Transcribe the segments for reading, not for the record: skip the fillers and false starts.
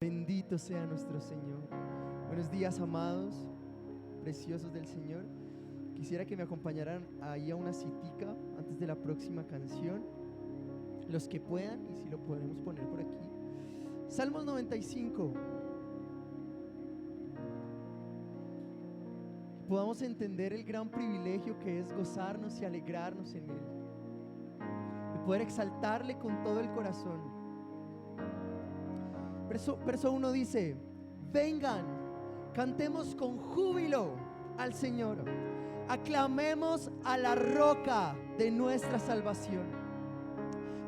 Bendito sea nuestro Señor. Buenos días, amados, preciosos del Señor. Quisiera que me acompañaran ahí a una citica antes de la próxima canción, los que puedan, y si lo podemos poner por aquí. Salmos 95. Podamos entender el gran privilegio que es gozarnos y alegrarnos en Él, de poder exaltarle con todo el corazón. Verso 1 dice: vengan, cantemos con júbilo al Señor, aclamemos a la roca de nuestra salvación.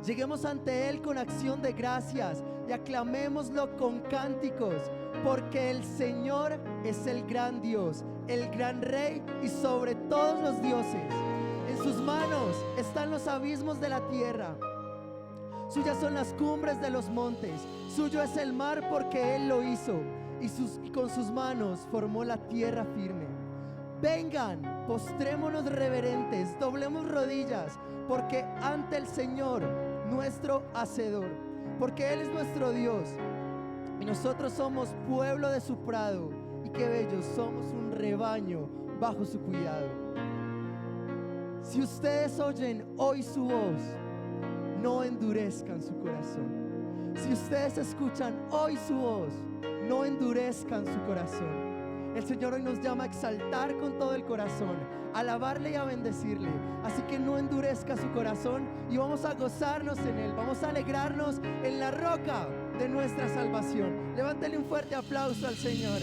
Lleguemos ante Él con acción de gracias y aclamémoslo con cánticos, porque el Señor es el gran Dios, el gran Rey y sobre todos los dioses. En sus manos están los abismos de la tierra, suyas son las cumbres de los montes, suyo es el mar porque Él lo hizo, y con sus manos formó la tierra firme. Vengan, postrémonos reverentes, doblemos rodillas, porque ante el Señor, nuestro Hacedor, porque Él es nuestro Dios, y nosotros somos pueblo de su prado, y qué bellos, somos un rebaño bajo su cuidado. Si ustedes oyen hoy su voz, no endurezcan su corazón. Si ustedes escuchan hoy su voz, no endurezcan su corazón. El Señor hoy nos llama a exaltar con todo el corazón, a alabarle y a bendecirle. Así que no endurezca su corazón y vamos a gozarnos en Él. Vamos a alegrarnos en la roca de nuestra salvación. Levántale un fuerte aplauso al Señor.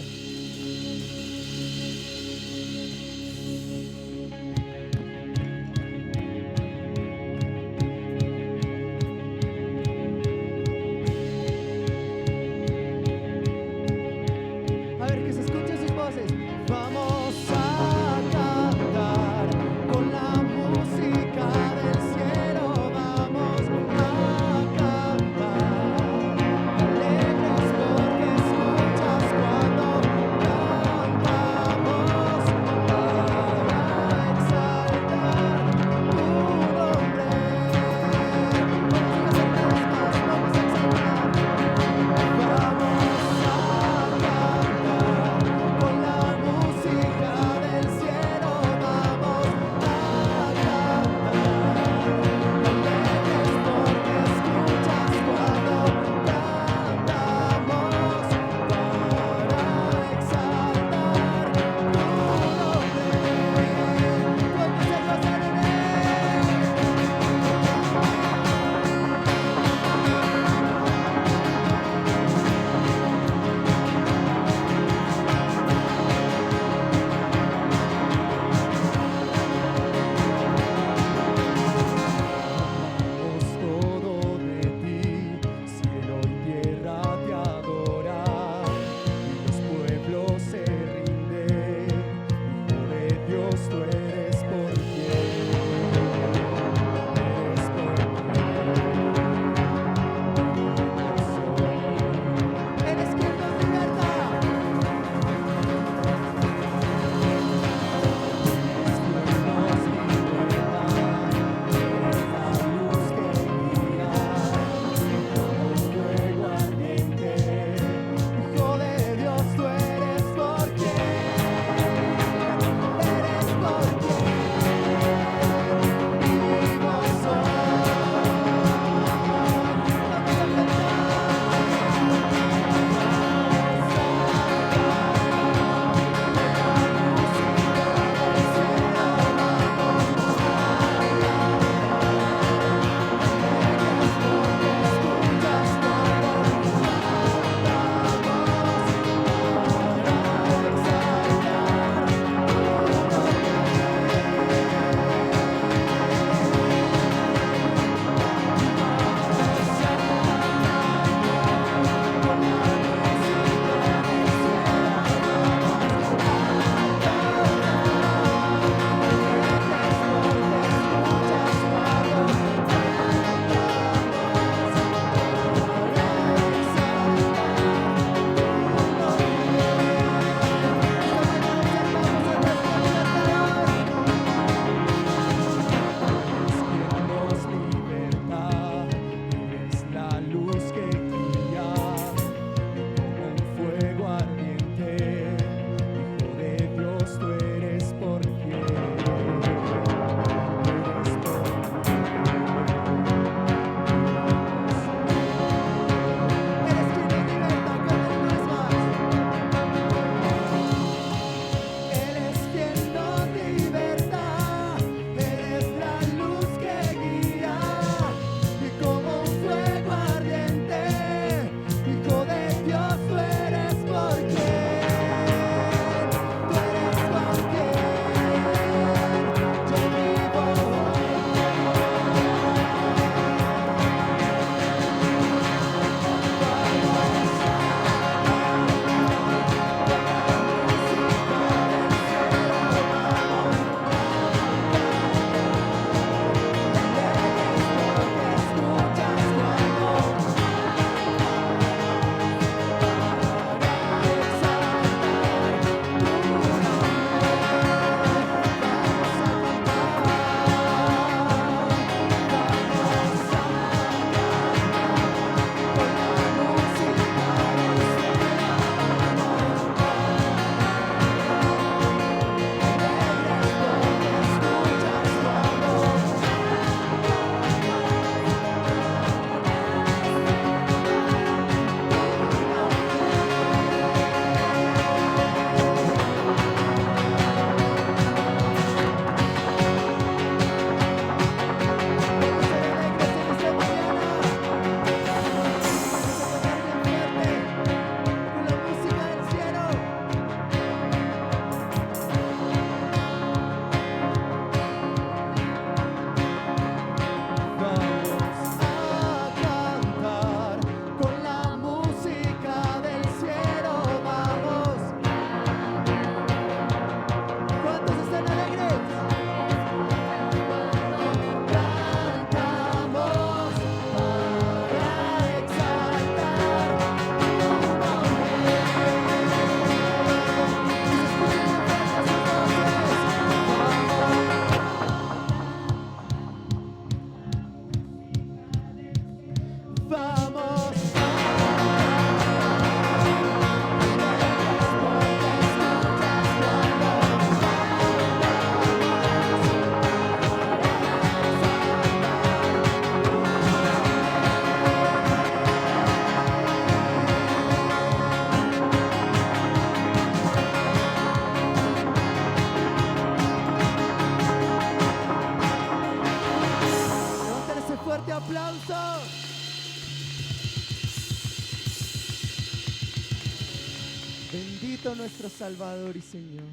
Bendito nuestro Salvador y Señor.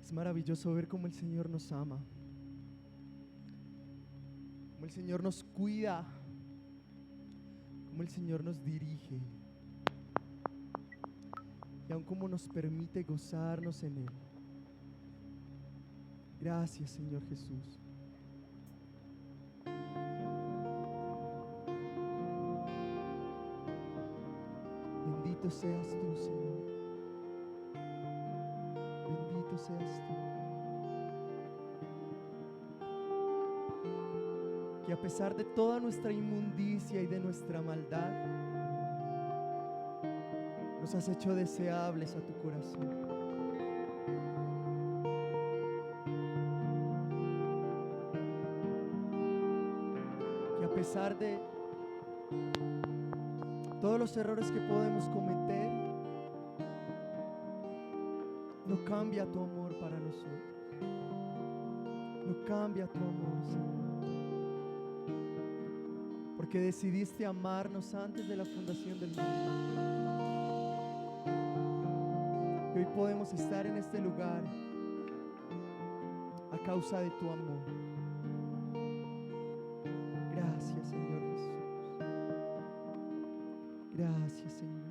Es maravilloso ver cómo el Señor nos ama, cómo el Señor nos cuida, cómo el Señor nos dirige y aun cómo nos permite gozarnos en Él. Gracias, Señor Jesús. Bendito seas tú, Señor. Bendito seas tú. Que a pesar de toda nuestra inmundicia y de nuestra maldad, nos has hecho deseables a tu corazón. Que a pesar de todos los errores que podemos cometer, no cambia tu amor para nosotros. No cambia tu amor, Señor. Porque decidiste amarnos antes de la fundación del mundo. Y hoy podemos estar en este lugar a causa de tu amor. Gracias, Señor Jesús. Gracias, Señor.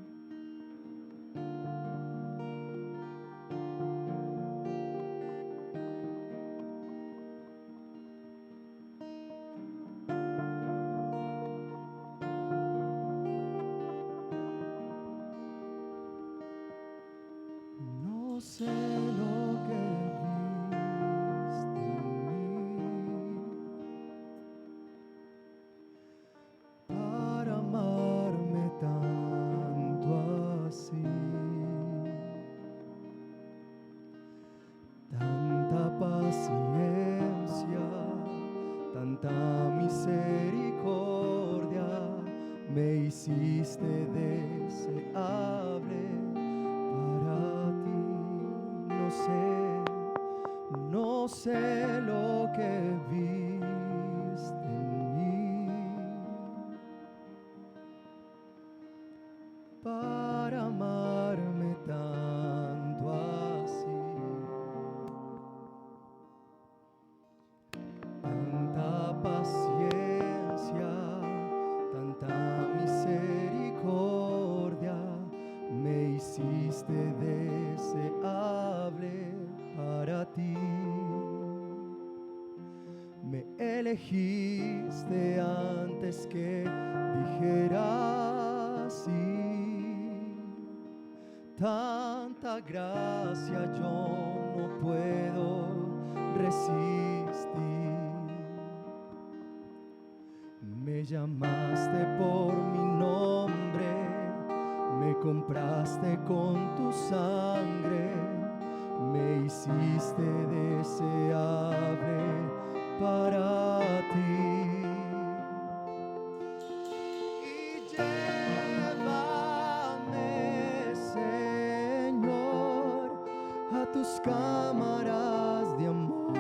No sé lo que viste en mí para amarme tanto así. Tanta paciencia, tanta misericordia, me hiciste deseable para ti. No sé lo que viste en mí para amarme tanto así. Tanta paciencia, tanta misericordia, me hiciste deseable para ti. Me elegiste antes que dijera sí. Tanta gracia yo no puedo resistir. Me llamaste por mi nombre, me compraste con tu sangre, me hiciste deseable para ti. Y llévame, Señor, a tus cámaras de amor,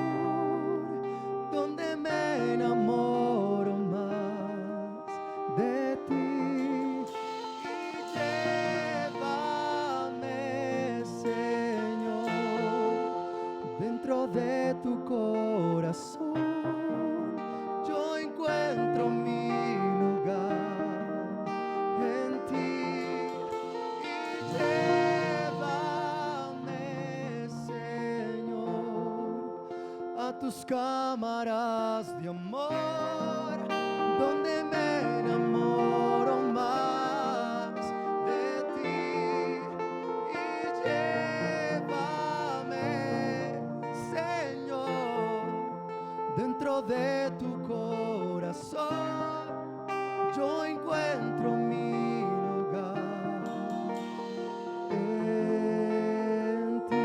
donde me enamoro más de ti. Y llévame, Señor, dentro de tu corazón. Yo encuentro mi lugar en ti. Y llévame, Señor, a tus cámaras de amor, donde me enamoro más de ti. Y llévame, Señor, dentro de tu corazón. Yo encuentro mi lugar en ti.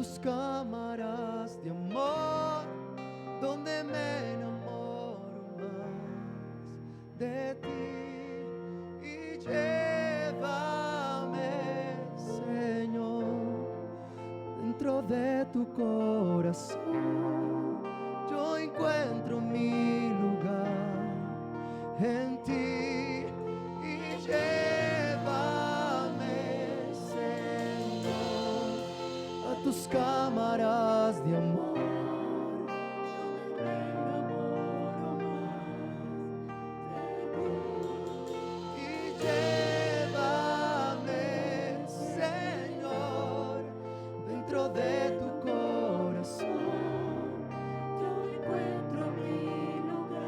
tus cámaras de amor, donde me enamoro más de ti. Y llévame, Señor, dentro de tu corazón. Yo encuentro mi lugar en ti. Y llévame, Señor, a tus cámaras de amor, donde me enamoro más de ti. Y llévame, Señor, dentro de tu corazón. Yo encuentro mi lugar.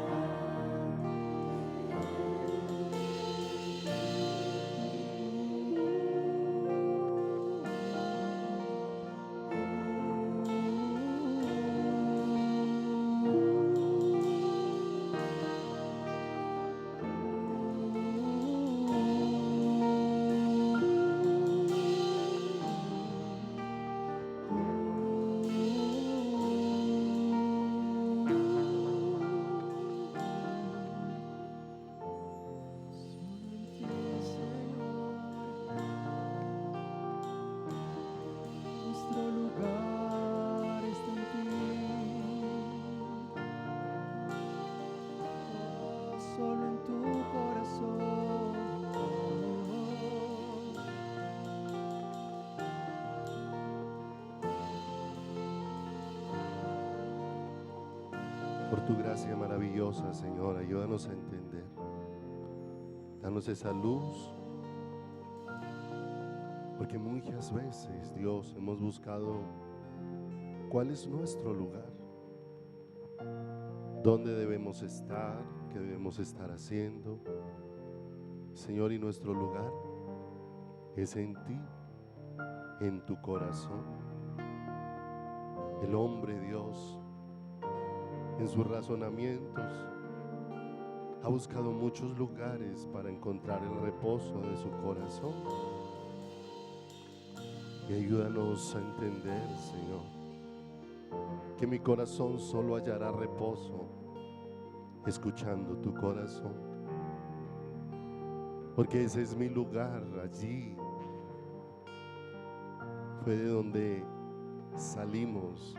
Nuestro lugar está en ti. Oh, solo en tu corazón. Por tu gracia maravillosa, Señor, ayúdanos a entender. Danos esa luz, porque muchas veces, Dios, hemos buscado cuál es nuestro lugar, dónde debemos estar, qué debemos estar haciendo. Señor, y nuestro lugar es en ti, en tu corazón. El hombre, Dios, en sus razonamientos ha buscado muchos lugares para encontrar el reposo de su corazón. Y ayúdanos a entender, Señor, que mi corazón solo hallará reposo escuchando tu corazón, porque ese es mi lugar. Allí fue de donde salimos,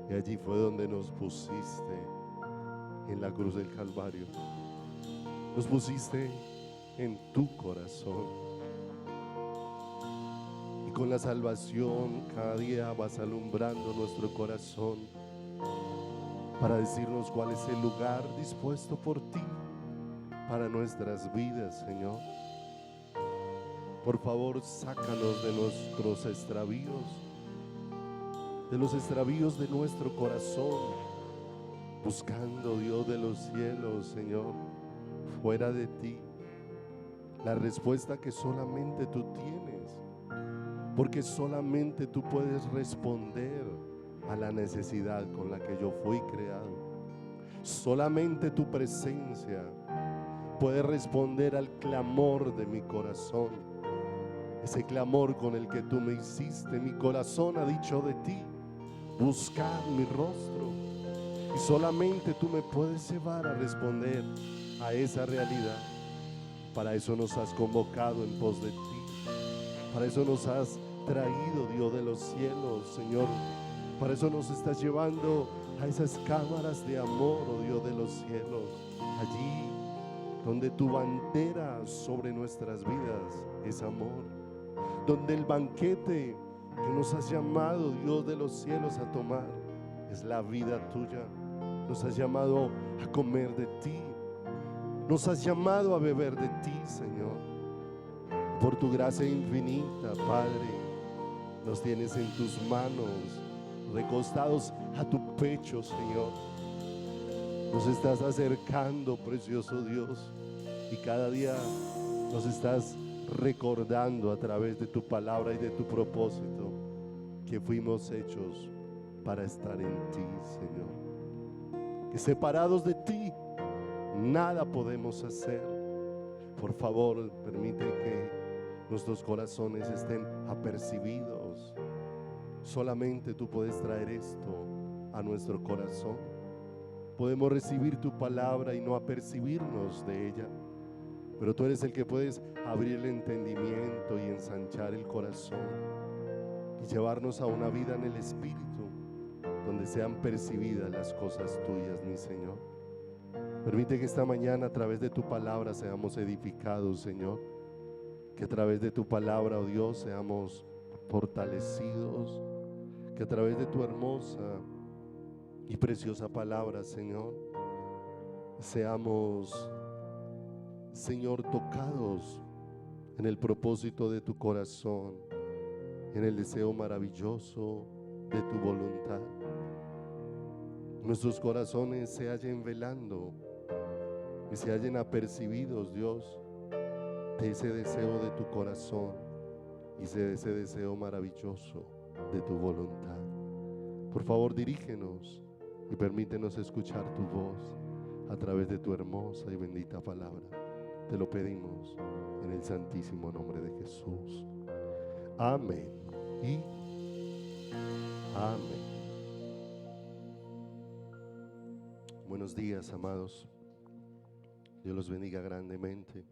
y allí fue donde nos pusiste en la cruz del Calvario. Nos pusiste en tu corazón. Y con la salvación cada día vas alumbrando nuestro corazón para decirnos cuál es el lugar dispuesto por ti para nuestras vidas, Señor. Por favor, sácanos de nuestros extravíos, de los extravíos de nuestro corazón, buscando, Dios de los cielos, Señor, fuera de ti, la respuesta que solamente tú tienes, porque solamente tú puedes responder a la necesidad con la que yo fui creado. Solamente tu presencia puede responder al clamor de mi corazón, ese clamor con el que tú me hiciste. Mi corazón ha dicho de ti: buscad mi rostro. Y solamente tú me puedes llevar a responder a esa realidad. Para eso nos has convocado en pos de ti. Para eso nos has traído, Dios de los cielos, Señor. Para eso nos estás llevando a esas cámaras de amor, oh Dios de los cielos. Allí donde tu bandera sobre nuestras vidas es amor. Donde el banquete que nos has llamado, Dios de los cielos, a tomar es la vida tuya. Nos has llamado a comer de ti. Nos has llamado a beber de ti, Señor. Por tu gracia infinita, Padre, nos tienes en tus manos, recostados a tu pecho, Señor. Nos estás acercando, precioso Dios, y cada día nos estás recordando a través de tu palabra y de tu propósito que fuimos hechos para estar en ti, Señor. Que separados de ti nada podemos hacer. Por favor, permite que nuestros corazones estén apercibidos. Solamente tú puedes traer esto a nuestro corazón. Podemos recibir tu palabra y no apercibirnos de ella, pero tú eres el que puedes abrir el entendimiento y ensanchar el corazón y llevarnos a una vida en el Espíritu, donde sean percibidas las cosas tuyas, mi Señor. Permite que esta mañana a través de tu palabra seamos edificados, Señor. Que a través de tu palabra, oh Dios, seamos fortalecidos. Que a través de tu hermosa y preciosa palabra, Señor, seamos, Señor, tocados en el propósito de tu corazón, en el deseo maravilloso de tu voluntad. Nuestros corazones se hallen velando y se hallen apercibidos, Dios, de ese deseo de tu corazón y de ese deseo maravilloso de tu voluntad. Por favor, dirígenos y permítenos escuchar tu voz a través de tu hermosa y bendita palabra. Te lo pedimos en el santísimo nombre de Jesús. Amén y amén. Buenos días, amados. Dios los bendiga grandemente.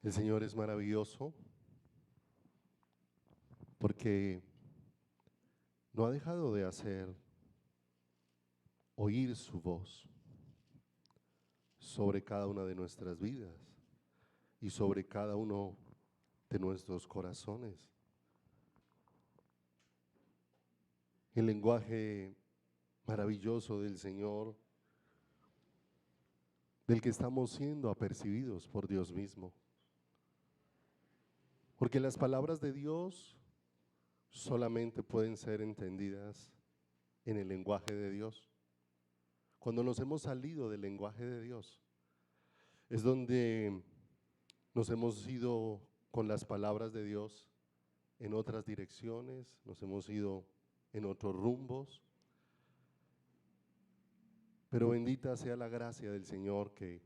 El Señor es maravilloso porque no ha dejado de hacer oír su voz sobre cada una de nuestras vidas y sobre cada uno de nuestros corazones. El lenguaje maravilloso del Señor, del que estamos siendo apercibidos por Dios mismo. Porque las palabras de Dios solamente pueden ser entendidas en el lenguaje de Dios. Cuando nos hemos salido del lenguaje de Dios, es donde nos hemos ido con las palabras de Dios en otras direcciones, nos hemos ido en otros rumbos. Pero bendita sea la gracia del Señor que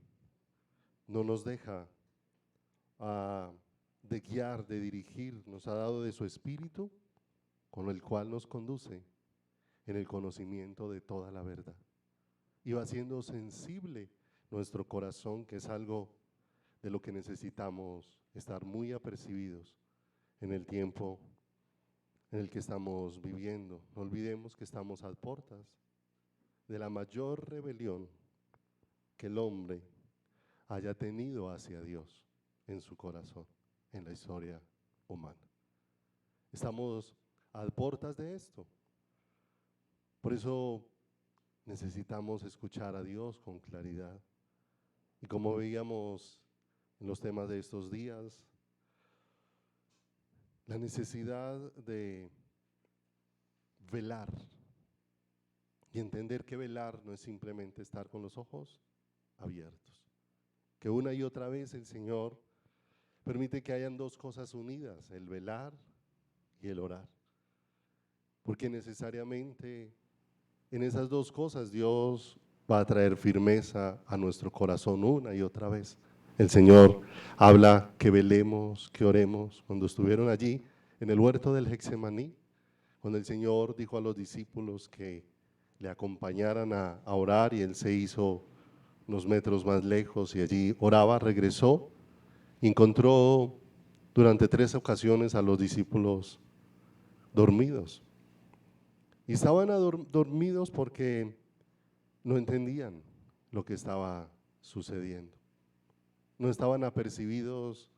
no nos deja de guiar, de dirigir, nos ha dado de su Espíritu, con el cual nos conduce en el conocimiento de toda la verdad. Y va siendo sensible nuestro corazón, que es algo de lo que necesitamos estar muy apercibidos en el tiempo en el que estamos viviendo. No olvidemos que estamos a puertas de la mayor rebelión que el hombre haya tenido hacia Dios en su corazón, en la historia humana. Estamos a puertas de esto. Por eso necesitamos escuchar a Dios con claridad. Y como veíamos en los temas de estos días, la necesidad de velar y entender que velar no es simplemente estar con los ojos abiertos, que una y otra vez el Señor permite que hayan dos cosas unidas, el velar y el orar, porque necesariamente en esas dos cosas Dios va a traer firmeza a nuestro corazón una y otra vez. El Señor habla que velemos, que oremos. Cuando estuvieron allí en el huerto del Getsemaní, cuando el Señor dijo a los discípulos que le acompañaran a orar, y Él se hizo unos metros más lejos y allí oraba, regresó, encontró durante 3 ocasiones a los discípulos dormidos. Y estaban dormidos porque no entendían lo que estaba sucediendo. No estaban apercibidos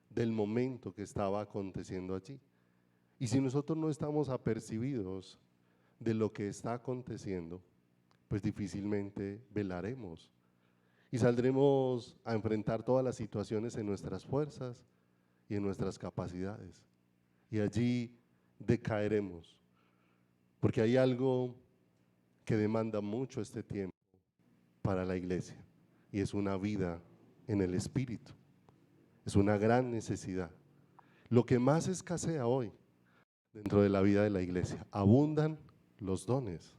del momento que estaba aconteciendo allí. Y si nosotros no estamos apercibidos de lo que está aconteciendo, pues difícilmente velaremos y saldremos a enfrentar todas las situaciones en nuestras fuerzas y en nuestras capacidades. Y allí decaeremos, porque hay algo que demanda mucho este tiempo para la iglesia, y es una vida en el Espíritu. Es una gran necesidad. Lo que más escasea hoy dentro de la vida de la iglesia, abundan los dones,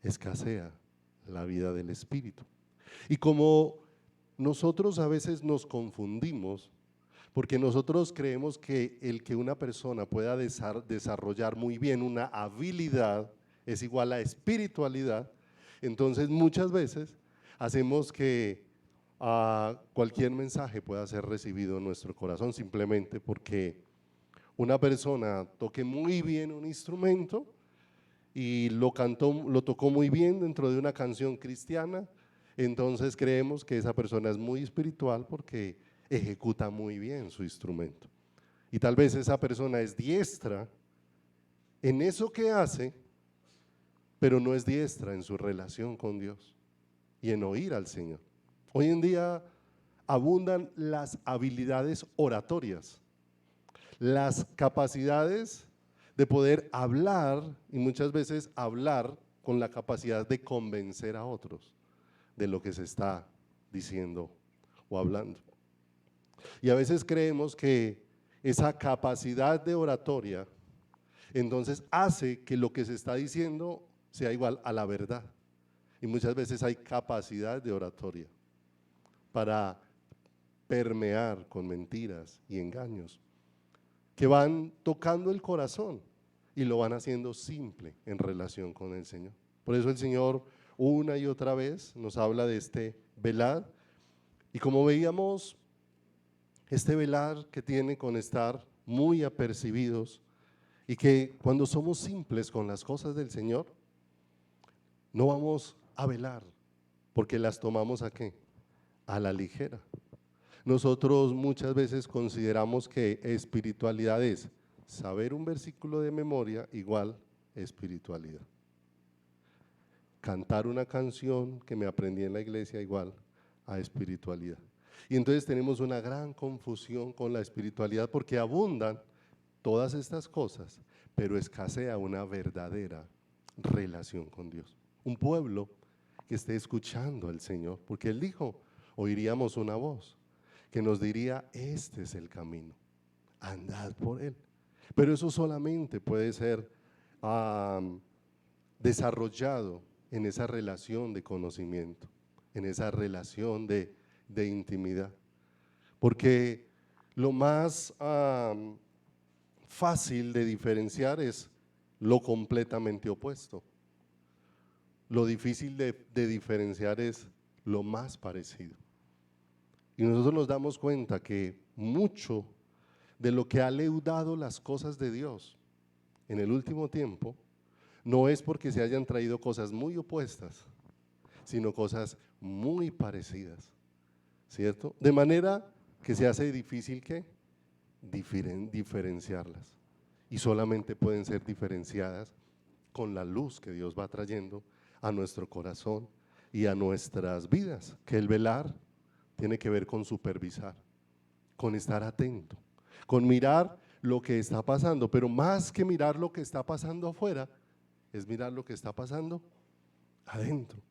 escasea la vida del Espíritu. Y como nosotros a veces nos confundimos porque nosotros creemos que el que una persona pueda desarrollar muy bien una habilidad es igual a espiritualidad. Entonces muchas veces hacemos que cualquier mensaje pueda ser recibido en nuestro corazón simplemente porque una persona toque muy bien un instrumento y lo tocó muy bien dentro de una canción cristiana, entonces creemos que esa persona es muy espiritual porque ejecuta muy bien su instrumento. Y tal vez esa persona es diestra en eso que hace, pero no es diestra en su relación con Dios y en oír al Señor. Hoy en día abundan las habilidades oratorias, las capacidades de poder hablar, y muchas veces hablar con la capacidad de convencer a otros de lo que se está diciendo o hablando. Y a veces creemos que esa capacidad de oratoria entonces hace que lo que se está diciendo sea igual a la verdad. Y muchas veces hay capacidad de oratoria para permear con mentiras y engaños que van tocando el corazón y lo van haciendo simple en relación con el Señor. Por eso el Señor una y otra vez nos habla de este velar, y como veíamos, este velar que tiene con estar muy apercibidos, y que cuando somos simples con las cosas del Señor, no vamos a velar, porque las tomamos ¿a qué? A la ligera. Nosotros muchas veces consideramos que espiritualidad es saber un versículo de memoria igual espiritualidad. Cantar una canción que me aprendí en la iglesia igual a espiritualidad. Y entonces tenemos una gran confusión con la espiritualidad porque abundan todas estas cosas, pero escasea una verdadera relación con Dios. Un pueblo que esté escuchando al Señor, porque Él dijo, oiríamos una voz que nos diría, este es el camino, andad por él. Pero eso solamente puede ser desarrollado en esa relación de conocimiento, en esa relación de intimidad. Porque lo más fácil de diferenciar es lo completamente opuesto. Lo difícil de diferenciar es lo más parecido. Y nosotros nos damos cuenta que mucho de lo que ha leudado las cosas de Dios en el último tiempo no es porque se hayan traído cosas muy opuestas, sino cosas muy parecidas, ¿cierto? De manera que se hace difícil que diferenciarlas, y solamente pueden ser diferenciadas con la luz que Dios va trayendo a nuestro corazón y a nuestras vidas, que el velar tiene que ver con supervisar, con estar atento, con mirar lo que está pasando, pero más que mirar lo que está pasando afuera, es mirar lo que está pasando adentro.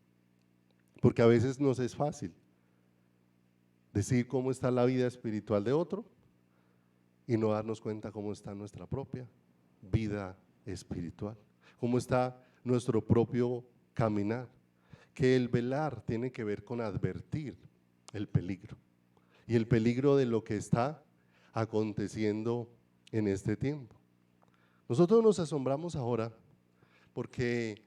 Porque a veces nos es fácil decir cómo está la vida espiritual de otro y no darnos cuenta cómo está nuestra propia vida espiritual, cómo está nuestro propio caminar. Que el velar tiene que ver con advertir el peligro, y el peligro de lo que está aconteciendo en este tiempo. Nosotros nos asombramos ahora porque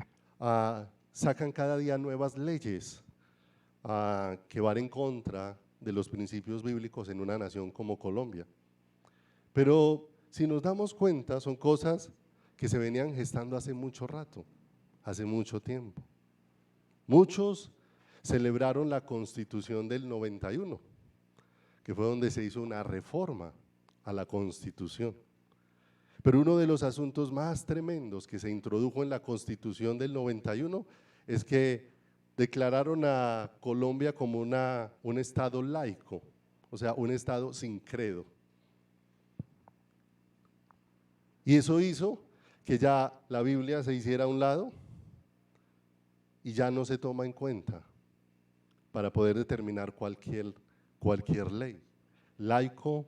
sacan cada día nuevas leyes que van en contra de los principios bíblicos en una nación como Colombia. Pero si nos damos cuenta, son cosas que se venían gestando hace mucho rato, hace mucho tiempo. Muchos celebraron la Constitución del 91, que fue donde se hizo una reforma a la Constitución. Pero uno de los asuntos más tremendos que se introdujo en la Constitución del 91 es que declararon a Colombia como un estado laico, o sea, un estado sin credo. Y eso hizo que ya la Biblia se hiciera a un lado y ya no se toma en cuenta para poder determinar cualquier ley. Laico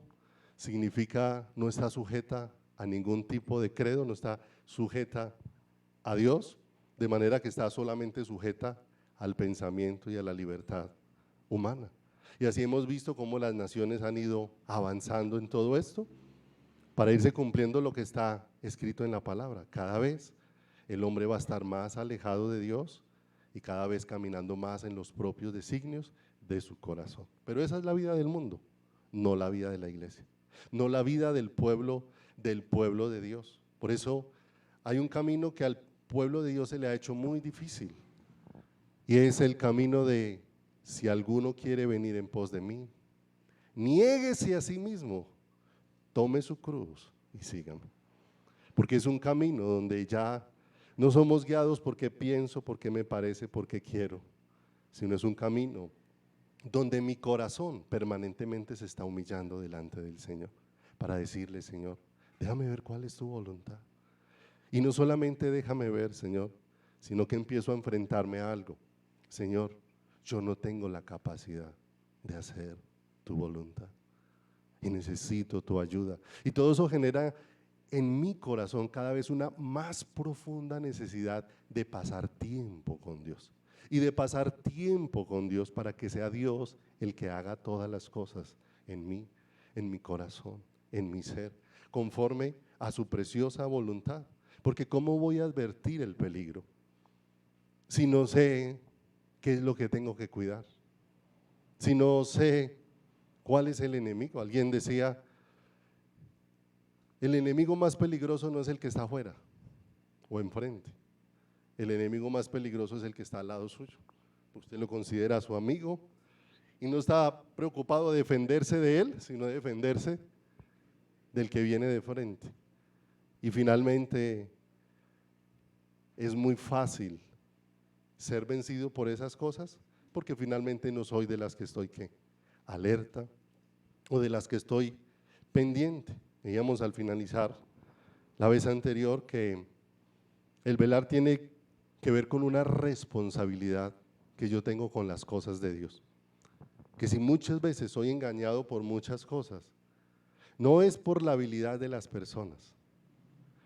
significa no está sujeta a ningún tipo de credo, no está sujeta a Dios, de manera que está solamente sujeta al pensamiento y a la libertad humana. Y así hemos visto cómo las naciones han ido avanzando en todo esto para irse cumpliendo lo que está escrito en la palabra. Cada vez el hombre va a estar más alejado de Dios y cada vez caminando más en los propios designios de su corazón. Pero esa es la vida del mundo, no la vida de la iglesia, no la vida del pueblo de Dios. Por eso hay un camino que al pueblo de Dios se le ha hecho muy difícil, y es el camino de: si alguno quiere venir en pos de mí, niéguese a sí mismo, tome su cruz y sígame. Porque es un camino donde ya no somos guiados porque pienso, porque me parece, porque quiero, sino es un camino donde mi corazón permanentemente se está humillando delante del Señor para decirle: Señor, déjame ver cuál es tu voluntad. Y no solamente déjame ver, Señor, sino que empiezo a enfrentarme a algo. Señor, yo no tengo la capacidad de hacer tu voluntad y necesito tu ayuda. Y todo eso genera en mi corazón cada vez una más profunda necesidad de pasar tiempo con Dios. Y de pasar tiempo con Dios para que sea Dios el que haga todas las cosas en mí, en mi corazón, en mi ser, conforme a su preciosa voluntad. Porque ¿cómo voy a advertir el peligro si no sé qué es lo que tengo que cuidar? Si no sé cuál es el enemigo. Alguien decía: el enemigo más peligroso no es el que está afuera o enfrente. El enemigo más peligroso es el que está al lado suyo. Usted lo considera su amigo y no está preocupado de defenderse de él, sino de defenderse del que viene de frente. Y finalmente es muy fácil ser vencido por esas cosas, porque finalmente no soy de las que estoy alerta o de las que estoy pendiente. Veíamos al finalizar la vez anterior que el velar tiene que ver con una responsabilidad que yo tengo con las cosas de Dios. Que si muchas veces soy engañado por muchas cosas, no es por la habilidad de las personas,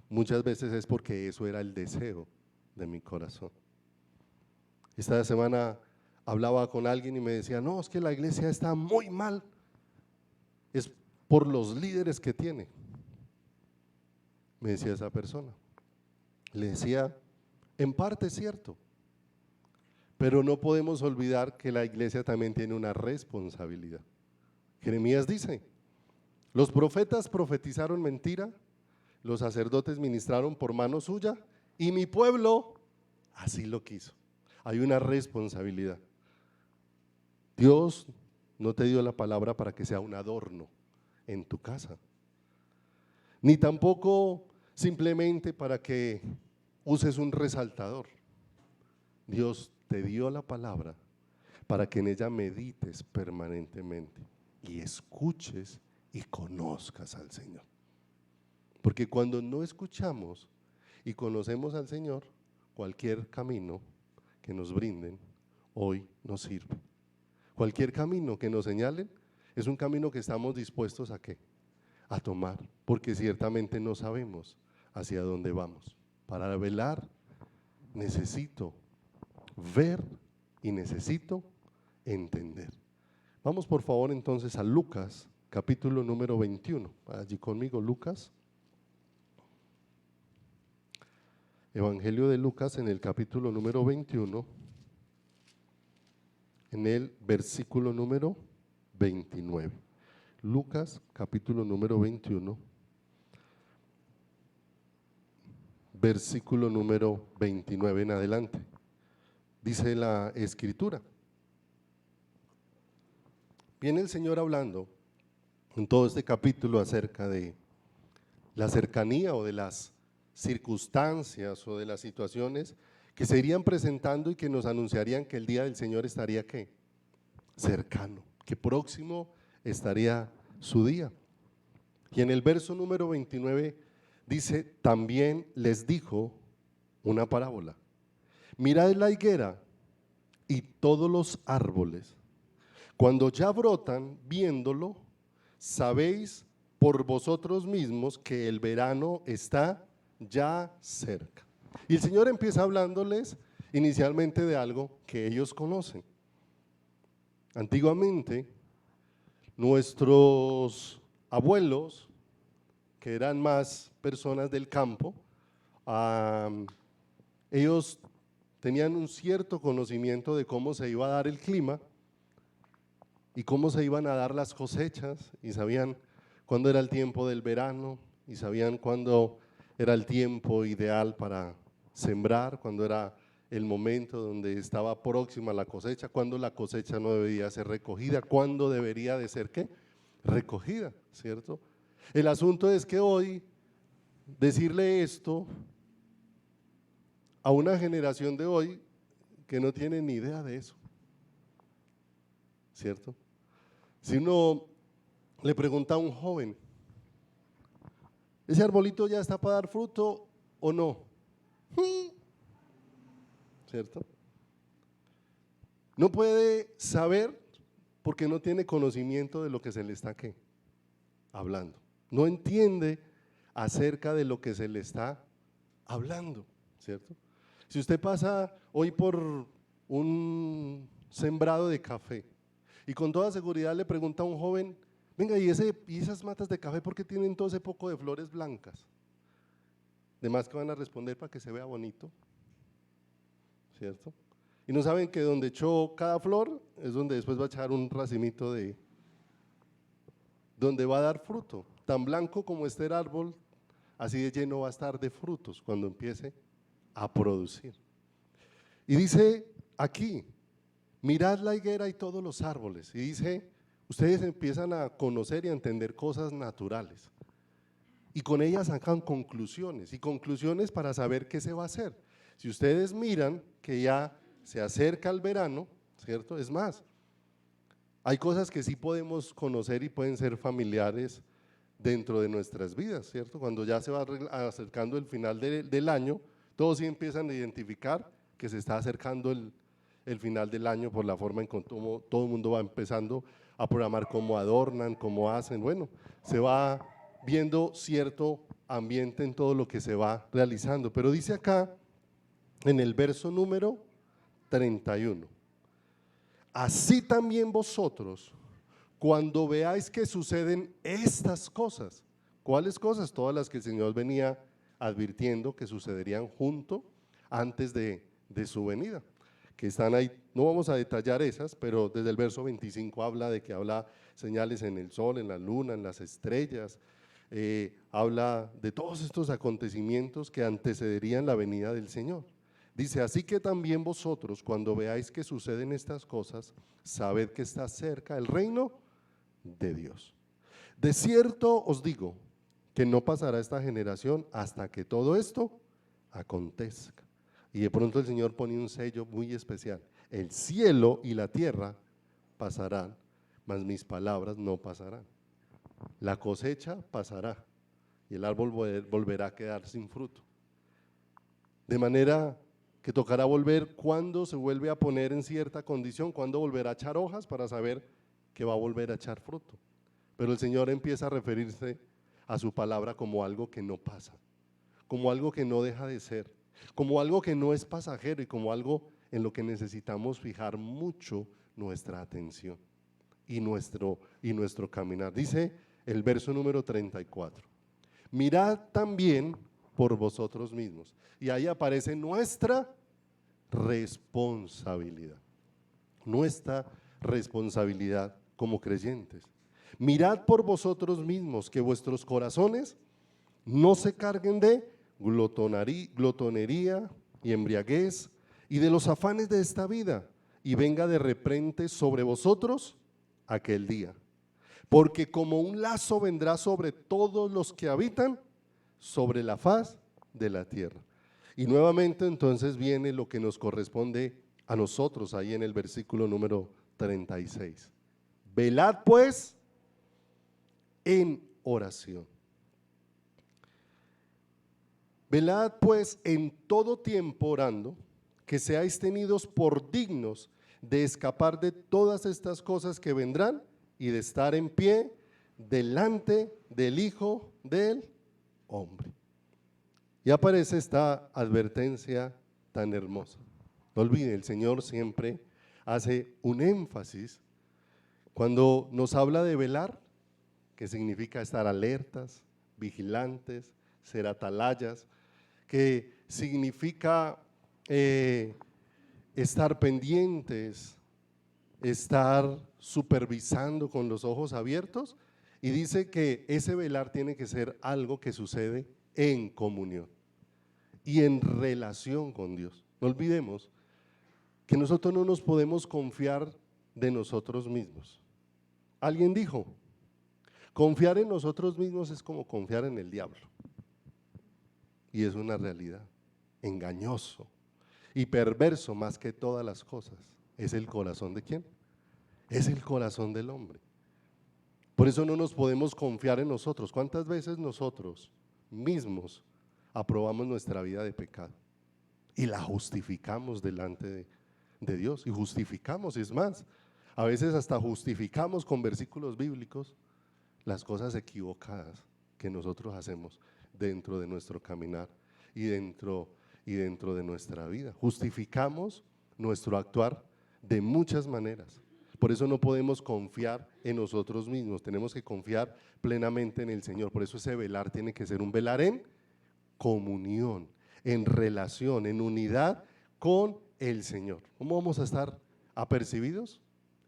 muchas veces es porque eso era el deseo de mi corazón. Esta semana hablaba con alguien y me decía: no, es que la iglesia está muy mal, es por los líderes que tiene. Me decía esa persona. Le decía: en parte es cierto, pero no podemos olvidar que la iglesia también tiene una responsabilidad. Jeremías dice: los profetas profetizaron mentira, los sacerdotes ministraron por mano suya y mi pueblo así lo quiso. Hay una responsabilidad. Dios no te dio la palabra para que sea un adorno en tu casa, ni tampoco simplemente para que uses un resaltador. Dios te dio la palabra para que en ella medites permanentemente y escuches y conozcas al Señor. Porque cuando no escuchamos y conocemos al Señor, cualquier camino que nos brinden hoy nos sirve. Cualquier camino que nos señalen es un camino que estamos dispuestos a a tomar, porque ciertamente no sabemos hacia dónde vamos. Para velar necesito ver y necesito entender. Vamos por favor entonces a Lucas, capítulo número 21. Allí conmigo, Lucas. Evangelio de Lucas, en el capítulo número 21, en el versículo número 29. Lucas, capítulo número 21, versículo número 29 en adelante. Dice la escritura: viene el Señor hablando en todo este capítulo acerca de la cercanía o de las circunstancias o de las situaciones que se irían presentando y que nos anunciarían que el día del Señor estaría cercano, que próximo estaría su día. Y en el verso número 29 dice: también les dijo una parábola. Mirad la higuera y todos los árboles, cuando ya brotan, viéndolo, sabéis por vosotros mismos que el verano está ya cerca. Y el Señor empieza hablándoles inicialmente de algo que ellos conocen. Antiguamente Nuestros abuelos, que eran más personas del campo, ellos tenían un cierto conocimiento de cómo se iba a dar el clima y cómo se iban a dar las cosechas, y sabían cuándo era el tiempo del verano, y sabían cuándo era el tiempo ideal para sembrar, cuándo era el momento donde estaba próxima la cosecha, cuándo la cosecha no debería ser recogida, cuándo debería de ser ¿qué? Recogida, ¿cierto? El asunto es que hoy decirle esto a una generación de hoy que no tiene ni idea de eso, ¿cierto? Si uno le pregunta a un joven, ¿ese arbolito ya está para dar fruto o no? ¿Cierto? No puede saber porque no tiene conocimiento de lo que se le está ¿qué? Hablando. No entiende acerca de lo que se le está hablando, ¿cierto? Si usted pasa hoy por un sembrado de café y con toda seguridad le pregunta a un joven, venga, ¿y esas matas de café por qué tienen todo ese poco de flores blancas? De más que van a responder para que se vea bonito, ¿cierto? Y no saben que donde echó cada flor es donde después va a echar un racimito donde va a dar fruto. Tan blanco como esté el árbol, así de lleno va a estar de frutos cuando empiece a producir. Y dice aquí, mirad la higuera y todos los árboles. Y dice, ustedes empiezan a conocer y a entender cosas naturales. Y con ellas sacan conclusiones, y conclusiones para saber qué se va a hacer. Si ustedes miran que ya se acerca el verano, ¿cierto? Es más, hay cosas que sí podemos conocer y pueden ser familiares dentro de nuestras vidas, ¿cierto? Cuando ya se va acercando el final del año, todos sí empiezan a identificar que se está acercando el final del año por la forma en que todo el mundo va empezando a programar cómo adornan, cómo hacen, bueno, se va viendo cierto ambiente en todo lo que se va realizando, pero dice acá en el verso número 31, así también vosotros, cuando veáis que suceden estas cosas, ¿cuáles cosas? Todas las que el Señor venía advirtiendo que sucederían junto antes de su venida, que están ahí, no vamos a detallar esas, pero desde el verso 25 habla de que habla señales en el sol, en la luna, en las estrellas, habla de todos estos acontecimientos que antecederían la venida del Señor. Dice, así que también vosotros, cuando veáis que suceden estas cosas, sabed que está cerca el reino de Dios. De cierto os digo que no pasará esta generación hasta que todo esto acontezca. Y de pronto el Señor pone un sello muy especial, el cielo y la tierra pasarán, mas mis palabras no pasarán. La cosecha pasará y el árbol volverá a quedar sin fruto. De manera que tocará volver cuando se vuelve a poner en cierta condición, cuando volverá a echar hojas para saber que va a volver a echar fruto. Pero el Señor empieza a referirse a su palabra como algo que no pasa, como algo que no deja de ser, como algo que no es pasajero y como algo en lo que necesitamos fijar mucho nuestra atención y nuestro caminar. Dice el verso número 34, mirad también por vosotros mismos. Y ahí aparece nuestra responsabilidad, nuestra responsabilidad como creyentes. Mirad por vosotros mismos que vuestros corazones no se carguen de glotonería y embriaguez y de los afanes de esta vida, y venga de repente sobre vosotros aquel día. Porque como un lazo vendrá sobre todos los que habitan sobre la faz de la tierra. Y nuevamente entonces viene lo que nos corresponde a nosotros ahí en el versículo número 36. Velad pues en oración. Velad pues en todo tiempo orando, que seáis tenidos por dignos de escapar de todas estas cosas que vendrán y de estar en pie delante del Hijo del Hombre. Y aparece esta advertencia tan hermosa. No olviden, el Señor siempre hace un énfasis Cuando nos habla de velar, que significa estar alertas, vigilantes, ser atalayas, que significa estar pendientes, estar supervisando con los ojos abiertos, y dice que ese velar tiene que ser algo que sucede en comunión y en relación con Dios. No olvidemos que nosotros no nos podemos confiar de nosotros mismos. Alguien dijo, confiar en nosotros mismos es como confiar en el diablo. Y es una realidad, engañoso y perverso más que todas las cosas. ¿Es el corazón de quién? Es el corazón del hombre. Por eso no nos podemos confiar en nosotros. ¿Cuántas veces nosotros mismos aprobamos nuestra vida de pecado y la justificamos delante de Dios? Y justificamos, es más, a veces hasta justificamos con versículos bíblicos las cosas equivocadas que nosotros hacemos dentro de nuestro caminar y dentro de nuestra vida. Justificamos nuestro actuar de muchas maneras. Por eso no podemos confiar en nosotros mismos, tenemos que confiar plenamente en el Señor. Por eso ese velar tiene que ser un velar en comunión, en relación, en unidad con el Señor. ¿Cómo vamos a estar apercibidos?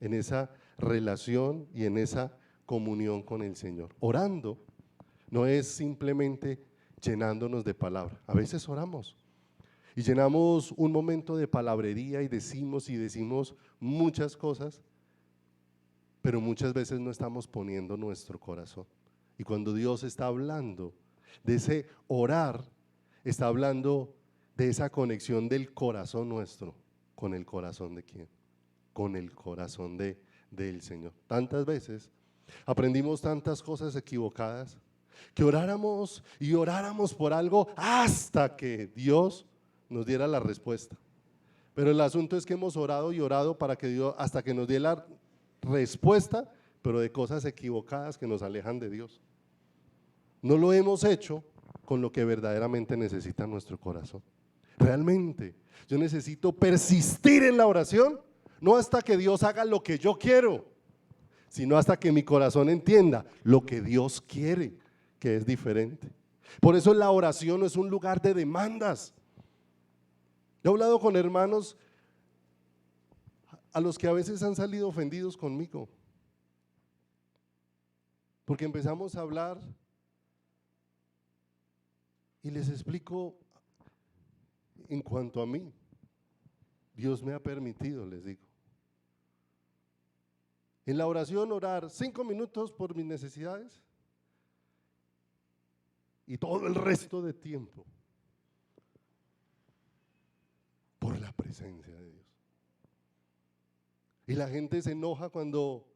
En esa relación y en esa comunión con el Señor. Orando no es simplemente llenándonos de palabra. A veces oramos y llenamos un momento de palabrería y decimos muchas cosas, pero muchas veces no estamos poniendo nuestro corazón. Y cuando Dios está hablando de ese orar, está hablando de esa conexión del corazón nuestro con el corazón de quién, con el corazón del Señor. Tantas veces aprendimos tantas cosas equivocadas, que oráramos y oráramos por algo hasta que Dios nos diera la respuesta. Pero el asunto es que hemos orado y orado para que Dios, hasta que nos dé la respuesta, pero de cosas equivocadas que nos alejan de Dios. No lo hemos hecho con lo que verdaderamente necesita nuestro corazón. Realmente, yo necesito persistir en la oración, no hasta que Dios haga lo que yo quiero, sino hasta que mi corazón entienda lo que Dios quiere, que es diferente. Por eso la oración no es un lugar de demandas. Yo he hablado con hermanos a los que a veces han salido ofendidos conmigo, porque empezamos a hablar y les explico en cuanto a mí. Dios me ha permitido, les digo, en la oración orar 5 minutos por mis necesidades y todo el resto de tiempo por la presencia de Dios. Y la gente se enoja cuando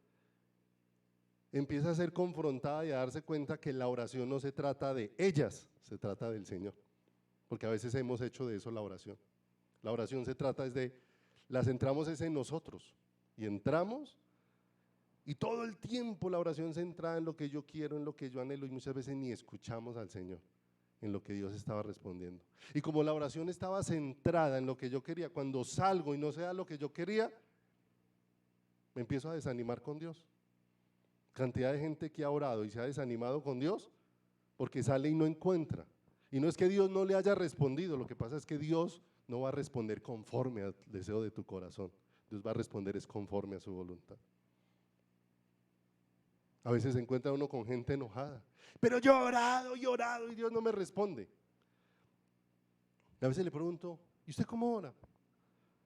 empieza a ser confrontada y a darse cuenta que la oración no se trata de ellas, se trata del Señor. Porque a veces hemos hecho de eso la oración. La oración se trata la centramos en nosotros. Y entramos y todo el tiempo la oración centrada en lo que yo quiero, en lo que yo anhelo, y muchas veces ni escuchamos al Señor en lo que Dios estaba respondiendo. Y como la oración estaba centrada en lo que yo quería, cuando salgo y no se da lo que yo quería, me empiezo a desanimar con Dios. Cantidad de gente que ha orado y se ha desanimado con Dios porque sale y no encuentra. Y no es que Dios no le haya respondido, lo que pasa es que Dios no va a responder conforme al deseo de tu corazón. Dios va a responder es conforme a su voluntad. A veces se encuentra uno con gente enojada, pero yo he orado y Dios no me responde. Y a veces le pregunto, ¿y usted cómo ora?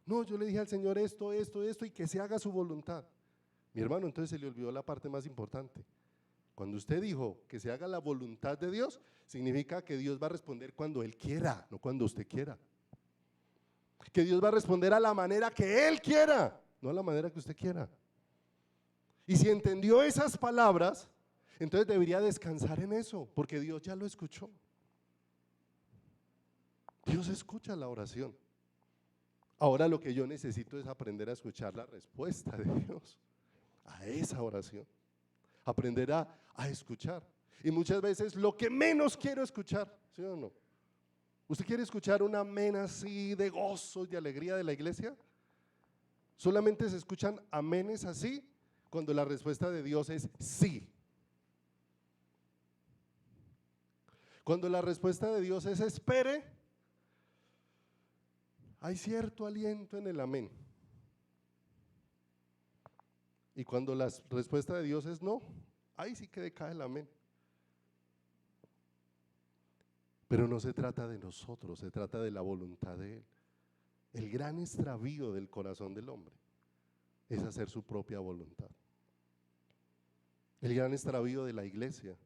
No, yo le dije al Señor esto y que se haga su voluntad. Mi hermano, entonces se le olvidó la parte más importante. Cuando usted dijo que se haga la voluntad de Dios, significa que Dios va a responder cuando Él quiera, no cuando usted quiera. Que Dios va a responder a la manera que Él quiera, no a la manera que usted quiera. Y si entendió esas palabras, entonces debería descansar en eso, porque Dios ya lo escuchó. Dios escucha la oración. Ahora lo que yo necesito es aprender a escuchar la respuesta de Dios a esa oración. Aprender a escuchar. Y muchas veces lo que menos quiero escuchar, ¿sí o no? ¿Usted quiere escuchar un amén así de gozo y de alegría de la iglesia? Solamente se escuchan amenes así cuando la respuesta de Dios es sí. Cuando la respuesta de Dios es espere, hay cierto aliento en el amén. Y cuando la respuesta de Dios es no, ahí sí que decae el amén. Pero no se trata de nosotros, se trata de la voluntad de Él. El gran extravío del corazón del hombre es hacer su propia voluntad. El gran extravío de la iglesia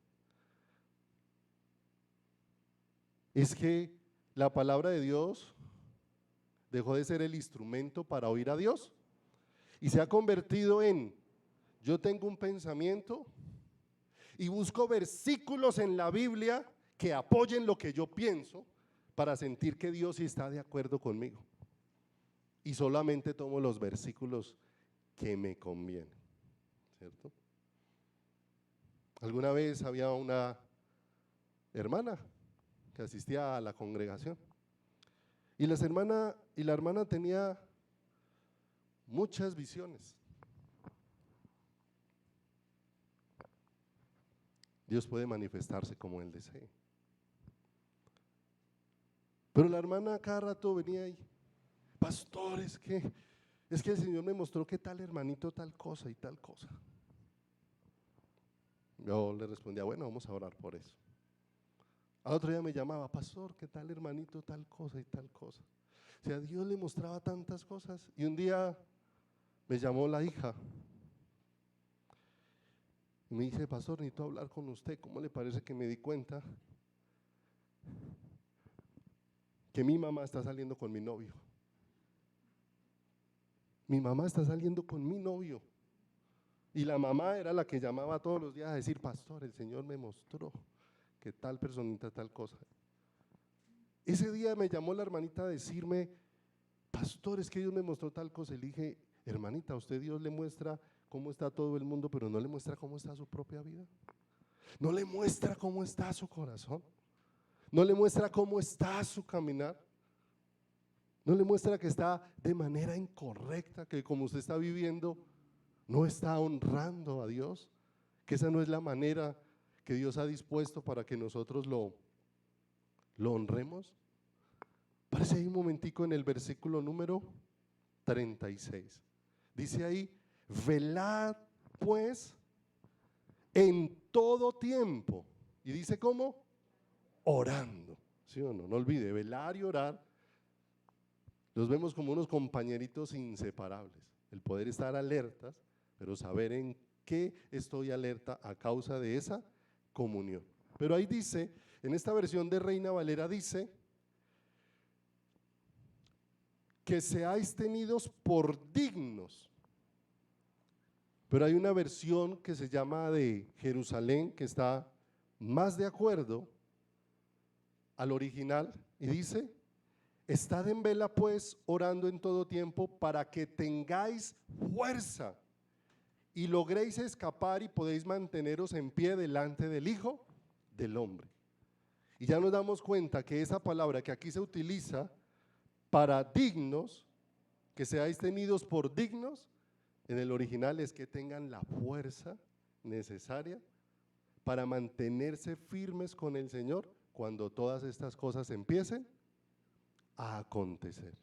es que la palabra de Dios dejó de ser el instrumento para oír a Dios y se ha convertido en: yo tengo un pensamiento y busco versículos en la Biblia que apoyen lo que yo pienso para sentir que Dios sí está de acuerdo conmigo. Y solamente tomo los versículos que me convienen, ¿cierto? Alguna vez había una hermana que asistía a la congregación y la hermana tenía muchas visiones. Dios puede manifestarse como Él desee. Pero la hermana cada rato venía ahí: pastor, es que el Señor me mostró que tal hermanito tal cosa y tal cosa. Yo le respondía: bueno, vamos a orar por eso. Al otro día me llamaba: pastor, que tal hermanito tal cosa y tal cosa. O sea, Dios le mostraba tantas cosas. Y un día me llamó la hija y me dice: pastor, necesito hablar con usted. ¿Cómo le parece que me di cuenta que mi mamá está saliendo con mi novio? Mi mamá está saliendo con mi novio. Y la mamá era la que llamaba todos los días a decir: pastor, el Señor me mostró que tal personita tal cosa. Ese día me llamó la hermanita a decirme: pastor, es que Dios me mostró tal cosa. Y le dije: hermanita, a usted Dios le muestra cómo está todo el mundo, pero no le muestra cómo está su propia vida. No le muestra cómo está su corazón. No le muestra cómo está su caminar. No le muestra que está de manera incorrecta, que como usted está viviendo no está honrando a Dios, que esa no es la manera que Dios ha dispuesto para que nosotros lo honremos. Parece ahí un momentico en el versículo número 36. Dice ahí: velad pues en todo tiempo. Y dice ¿cómo? Orando. ¿Sí o no? No olvide, velar y orar los vemos como unos compañeritos inseparables. El poder estar alertas, pero saber en qué estoy alerta a causa de esa comunión. Pero ahí dice, en esta versión de Reina Valera dice: que seáis tenidos por dignos. Pero hay una versión que se llama de Jerusalén que está más de acuerdo al original y dice: estad en vela pues, orando en todo tiempo, para que tengáis fuerza y logréis escapar y podéis manteneros en pie delante del Hijo del Hombre. Y ya nos damos cuenta que esa palabra que aquí se utiliza para dignos, que seáis tenidos por dignos, en el original es que tengan la fuerza necesaria para mantenerse firmes con el Señor cuando todas estas cosas empiecen a acontecer.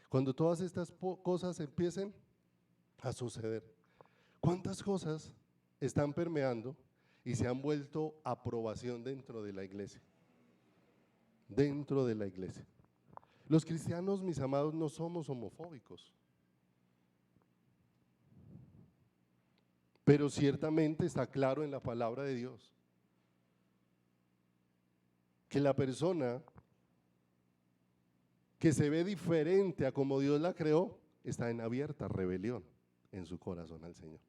Cuando todas estas cosas empiecen a suceder. ¿Cuántas cosas están permeando y se han vuelto aprobación dentro de la iglesia? Dentro de la iglesia. Los cristianos, mis amados, no somos homofóbicos, pero ciertamente está claro en la palabra de Dios que la persona que se ve diferente a como Dios la creó está en abierta rebelión en su corazón al Señor.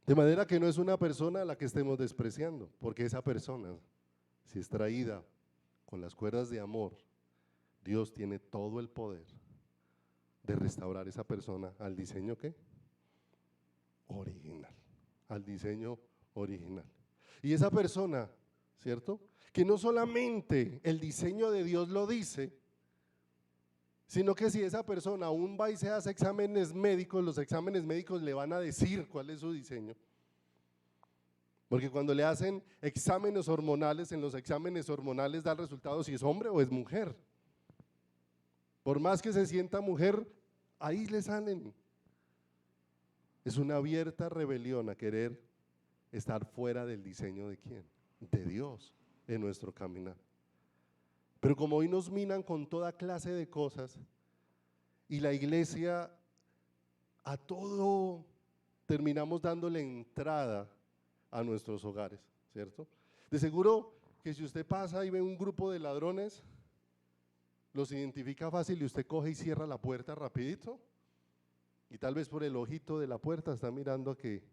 De manera que no es una persona a la que estemos despreciando, porque esa persona, si es traída con las cuerdas de amor, Dios tiene todo el poder de restaurar esa persona al diseño ¿qué? Original, al diseño original. Y esa persona, ¿cierto? Que no solamente el diseño de Dios lo dice, sino que si esa persona aún va y se hace exámenes médicos, los exámenes médicos le van a decir cuál es su diseño. Porque cuando le hacen exámenes hormonales, en los exámenes hormonales da el resultado si es hombre o es mujer. Por más que se sienta mujer, ahí le salen. Es una abierta rebelión a querer estar fuera del diseño de quién, de Dios en nuestro caminar. Pero como hoy nos minan con toda clase de cosas y la iglesia a todo terminamos dándole entrada a nuestros hogares, ¿cierto? De seguro que si usted pasa y ve un grupo de ladrones, los identifica fácil y usted coge y cierra la puerta rapidito y tal vez por el ojito de la puerta está mirando a que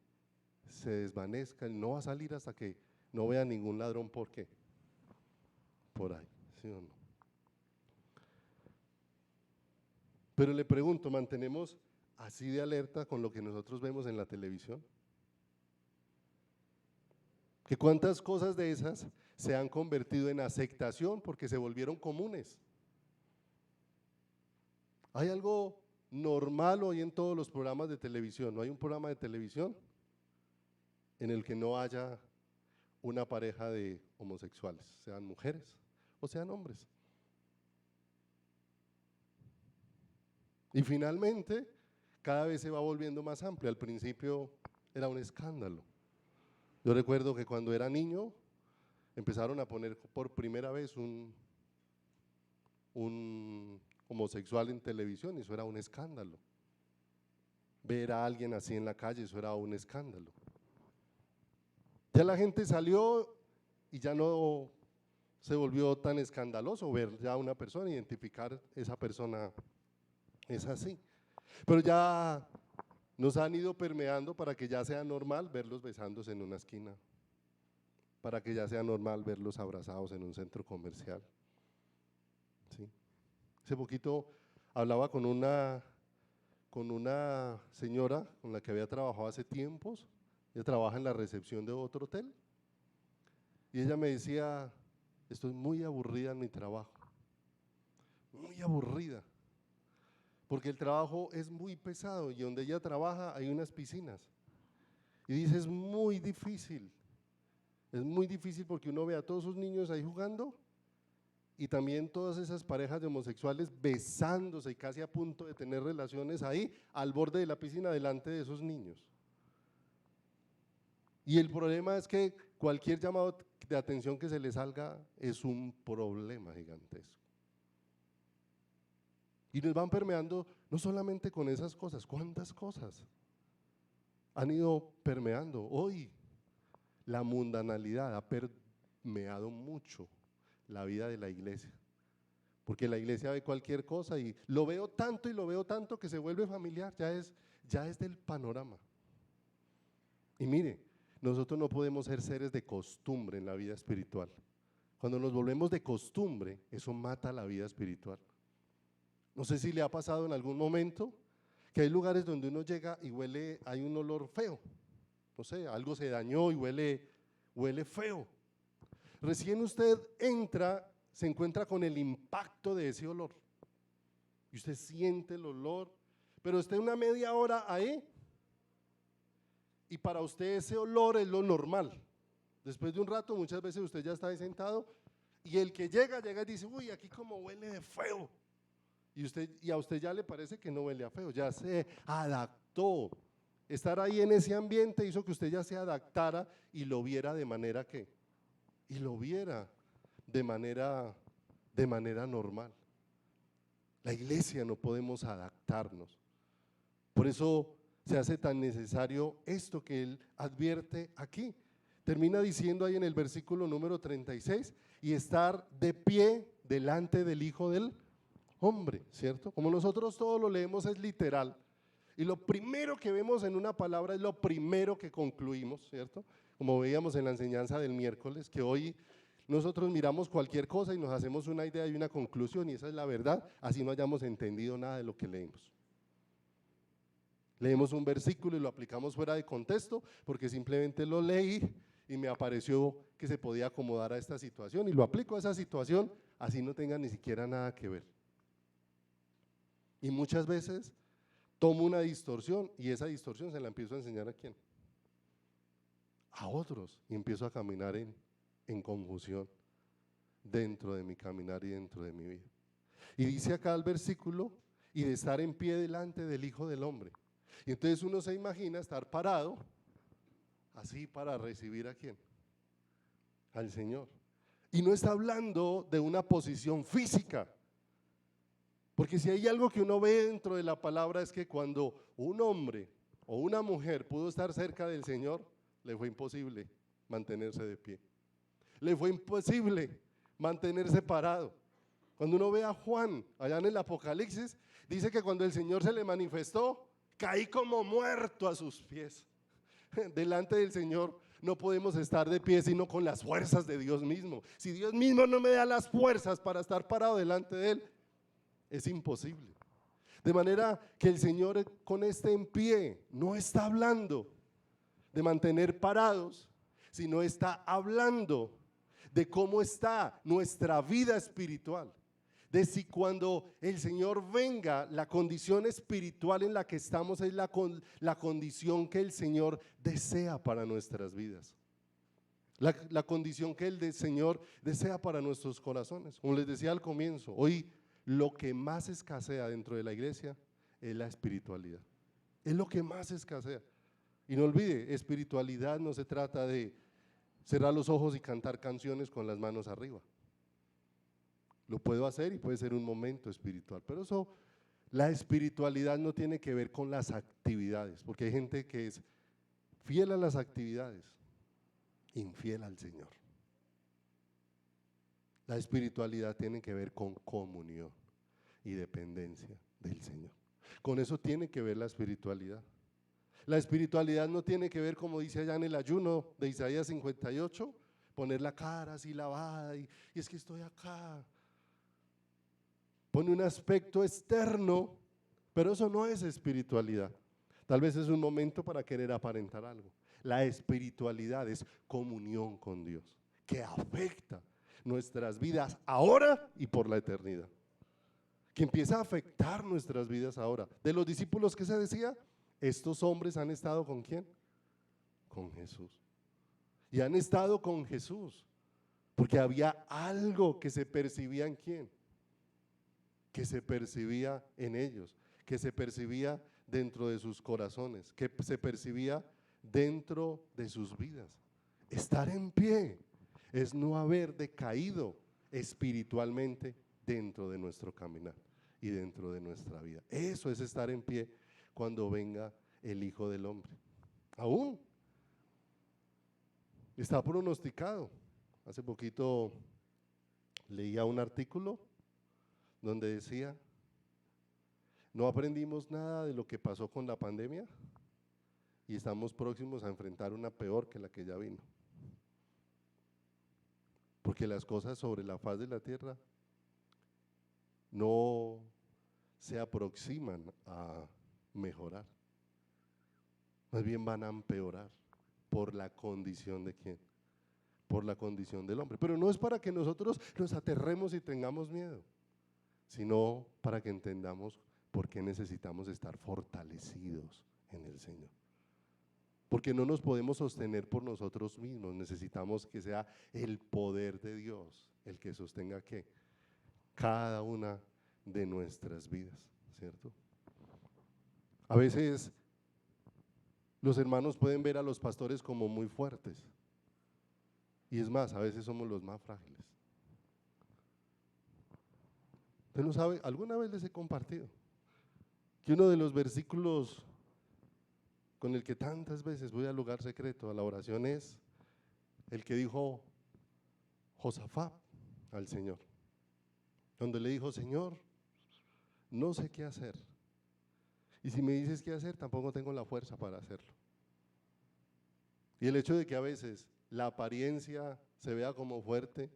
se desvanezca y no va a salir hasta que no vea ningún ladrón. ¿Por qué? Por ahí, ¿sí o no? Pero le pregunto, ¿mantenemos así de alerta con lo que nosotros vemos en la televisión? ¿Que cuántas cosas de esas se han convertido en aceptación porque se volvieron comunes? Hay algo normal hoy en todos los programas de televisión. No hay un programa de televisión en el que no haya una pareja de homosexuales, sean mujeres o sean hombres. Y finalmente, cada vez se va volviendo más amplio. Al principio era un escándalo. Yo recuerdo que cuando era niño empezaron a poner por primera vez un homosexual en televisión y eso era un escándalo. Ver a alguien así en la calle, eso era un escándalo. Ya la gente salió y ya no se volvió tan escandaloso ver ya a una persona, identificar esa persona es así. Pero ya nos han ido permeando para que ya sea normal verlos besándose en una esquina, para que ya sea normal verlos abrazados en un centro comercial. ¿Sí? Hace poquito hablaba con una señora con la que había trabajado hace tiempos. Ella trabaja en la recepción de otro hotel y ella me decía, estoy muy aburrida en mi trabajo, muy aburrida, porque el trabajo es muy pesado y donde ella trabaja hay unas piscinas y dice es muy difícil porque uno ve a todos esos niños ahí jugando y también todas esas parejas de homosexuales besándose y casi a punto de tener relaciones ahí al borde de la piscina delante de esos niños. Y el problema es que cualquier llamado de atención que se le salga es un problema gigantesco. Y nos van permeando no solamente con esas cosas, ¿cuántas cosas han ido permeando? Hoy la mundanalidad ha permeado mucho la vida de la iglesia, porque la iglesia ve cualquier cosa y lo veo tanto que se vuelve familiar, ya es del panorama. Y mire, nosotros no podemos ser seres de costumbre en la vida espiritual. Cuando nos volvemos de costumbre, eso mata la vida espiritual. No sé si le ha pasado en algún momento que hay lugares donde uno llega y huele, hay un olor feo. No sé, algo se dañó y huele feo. Recién usted entra, se encuentra con el impacto de ese olor. Y usted siente el olor, pero usted una media hora ahí y para usted ese olor es lo normal. Después de un rato, muchas veces usted ya está ahí sentado y el que llega y dice, uy, aquí como huele de feo. Y a usted ya le parece que no huele a feo, ya se adaptó. Estar ahí en ese ambiente hizo que usted ya se adaptara y lo viera de manera de manera normal. La iglesia no podemos adaptarnos. Por eso se hace tan necesario esto que él advierte aquí. Termina diciendo ahí en el versículo número 36, y estar de pie delante del Hijo del Hombre, ¿cierto? Como nosotros todos lo leemos es literal, y lo primero que vemos en una palabra es lo primero que concluimos, ¿cierto? Como veíamos en la enseñanza del miércoles, que hoy nosotros miramos cualquier cosa y nos hacemos una idea y una conclusión, y esa es la verdad, así no hayamos entendido nada de lo que leemos. Leemos un versículo y lo aplicamos fuera de contexto porque simplemente lo leí y me apareció que se podía acomodar a esta situación y lo aplico a esa situación, así no tenga ni siquiera nada que ver. Y muchas veces tomo una distorsión y esa distorsión se la empiezo a enseñar ¿a quién? A otros, y empiezo a caminar en confusión dentro de mi caminar y dentro de mi vida. Y dice acá el versículo, y de estar en pie delante del Hijo del Hombre. Y entonces uno se imagina estar parado así para recibir ¿a quién? Al Señor. Y no está hablando de una posición física, porque si hay algo que uno ve dentro de la palabra es que cuando un hombre o una mujer pudo estar cerca del Señor, le fue imposible mantenerse de pie. Le fue imposible mantenerse parado. Cuando uno ve a Juan allá en el Apocalipsis, dice que cuando el Señor se le manifestó, caí como muerto a sus pies. Delante del Señor no podemos estar de pie sino con las fuerzas de Dios mismo. Si Dios mismo no me da las fuerzas para estar parado delante de Él, es imposible. De manera que el Señor con este en pie no está hablando de mantener parados, sino está hablando de cómo está nuestra vida espiritual. De si cuando el Señor venga, la condición espiritual en la que estamos es la condición que el Señor desea para nuestras vidas. La condición que el Señor desea para nuestros corazones. Como les decía al comienzo, hoy lo que más escasea dentro de la iglesia es la espiritualidad. Es lo que más escasea. Y no olvide, espiritualidad no se trata de cerrar los ojos y cantar canciones con las manos arriba. Lo puedo hacer y puede ser un momento espiritual, pero eso, la espiritualidad no tiene que ver con las actividades, porque hay gente que es fiel a las actividades, infiel al Señor. La espiritualidad tiene que ver con comunión y dependencia del Señor. Con eso tiene que ver la espiritualidad. La espiritualidad no tiene que ver, como dice allá en el ayuno de Isaías 58, poner la cara así lavada y es que estoy acá. Pone un aspecto externo, pero eso no es espiritualidad. Tal vez es un momento para querer aparentar algo. La espiritualidad es comunión con Dios, que afecta nuestras vidas ahora y por la eternidad. Que empieza a afectar nuestras vidas ahora. De los discípulos, ¿qué se decía? Estos hombres han estado ¿con quién? Con Jesús. Y han estado con Jesús porque había algo que se percibía en quién, que se percibía en ellos, que se percibía dentro de sus corazones, que se percibía dentro de sus vidas. Estar en pie es no haber decaído espiritualmente dentro de nuestro caminar y dentro de nuestra vida. Eso es estar en pie cuando venga el Hijo del Hombre. Aún está pronosticado. Hace poquito leía un artículo donde decía, no aprendimos nada de lo que pasó con la pandemia y estamos próximos a enfrentar una peor que la que ya vino. Porque las cosas sobre la faz de la tierra no se aproximan a mejorar, más bien van a empeorar por la condición de quién, por la condición del hombre. Pero no es para que nosotros nos aterremos y tengamos miedo, sino para que entendamos por qué necesitamos estar fortalecidos en el Señor. Porque no nos podemos sostener por nosotros mismos, necesitamos que sea el poder de Dios el que sostenga ¿qué? Cada una de nuestras vidas, ¿cierto? A veces los hermanos pueden ver a los pastores como muy fuertes, y es más, a veces somos los más frágiles. ¿Usted no sabe? Alguna vez les he compartido que uno de los versículos con el que tantas veces voy al lugar secreto, a la oración, es el que dijo Josafat al Señor, donde le dijo: Señor, no sé qué hacer, y si me dices qué hacer, tampoco tengo la fuerza para hacerlo. Y el hecho de que a veces la apariencia se vea como fuerte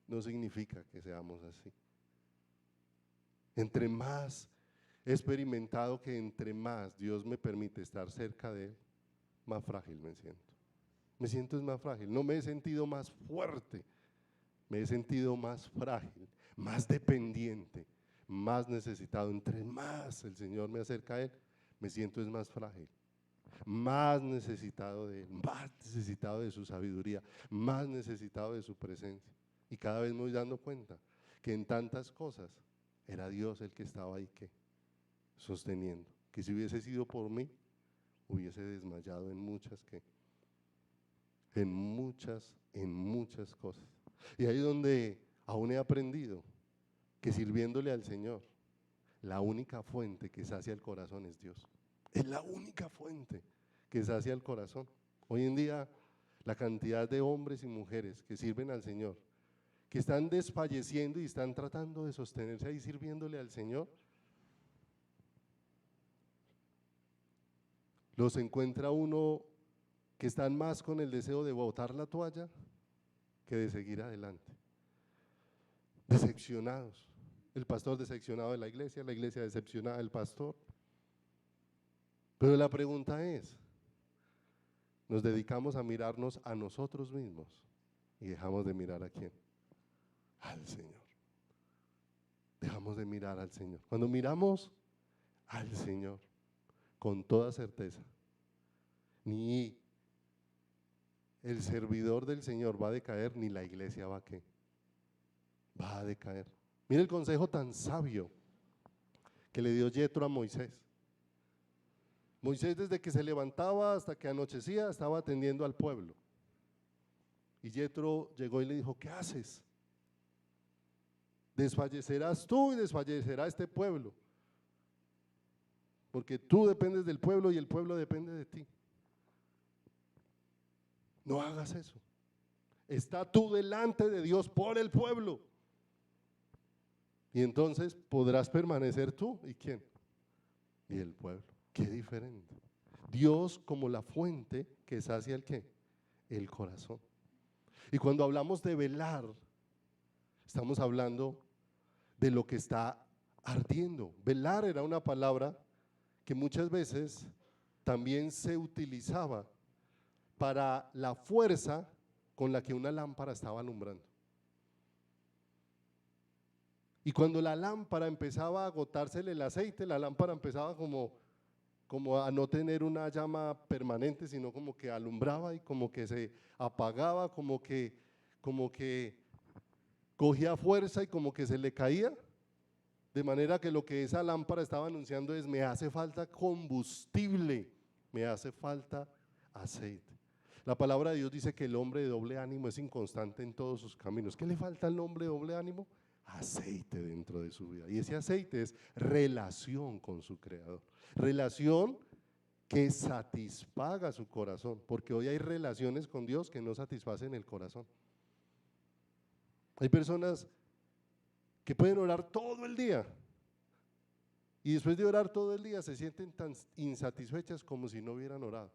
no significa que seamos así. Entre más he experimentado que entre más Dios me permite estar cerca de Él, más frágil me siento. Me siento más frágil, no me he sentido más fuerte, me he sentido más frágil, más dependiente, más necesitado. Entre más el Señor me acerca a Él, me siento es más frágil, más necesitado de Él, más necesitado de su sabiduría, más necesitado de su presencia. Y cada vez me voy dando cuenta que en tantas cosas era Dios el que estaba ahí sosteniendo, que si hubiese sido por mí, hubiese desmayado en muchas cosas. Y ahí es donde aún he aprendido que sirviéndole al Señor, la única fuente que sacia el corazón es Dios. Es la única fuente que sacia el corazón. Hoy en día, la cantidad de hombres y mujeres que sirven al Señor, que están desfalleciendo y están tratando de sostenerse ahí sirviéndole al Señor, los encuentra uno que están más con el deseo de botar la toalla que de seguir adelante. Decepcionados, el pastor decepcionado de la iglesia decepcionada del pastor. Pero la pregunta es, ¿nos dedicamos a mirarnos a nosotros mismos y dejamos de mirar a quién? Al Señor. Dejamos de mirar al Señor. Cuando miramos al Señor, con toda certeza, ni el servidor del Señor va a decaer, ni la iglesia va a decaer. Mira el consejo tan sabio que le dio Yetro a Moisés. Moisés, desde que se levantaba hasta que anochecía, estaba atendiendo al pueblo. Y Yetro llegó y le dijo: ¿qué haces? Desfallecerás tú y desfallecerá este pueblo, porque tú dependes del pueblo y el pueblo depende de ti. No hagas eso. Está tú delante de Dios por el pueblo, y entonces podrás permanecer tú y ¿quién? Y el pueblo. Qué diferente. Dios como la fuente que sacia el ¿qué? El corazón. Y cuando hablamos de velar, estamos hablando de lo que está ardiendo. Velar era una palabra que muchas veces también se utilizaba para la fuerza con la que una lámpara estaba alumbrando. Y cuando la lámpara empezaba a agotársele el aceite, la lámpara empezaba como a no tener una llama permanente, sino como que alumbraba y como que se apagaba, como que cogía fuerza y como que se le caía, de manera que lo que esa lámpara estaba anunciando es: me hace falta combustible, me hace falta aceite. La palabra de Dios dice que el hombre de doble ánimo es inconstante en todos sus caminos. ¿Qué le falta al hombre de doble ánimo? Aceite dentro de su vida, y ese aceite es relación con su Creador, relación que satisfaga su corazón, porque hoy hay relaciones con Dios que no satisfacen el corazón. Hay personas que pueden orar todo el día y después de orar todo el día se sienten tan insatisfechas como si no hubieran orado,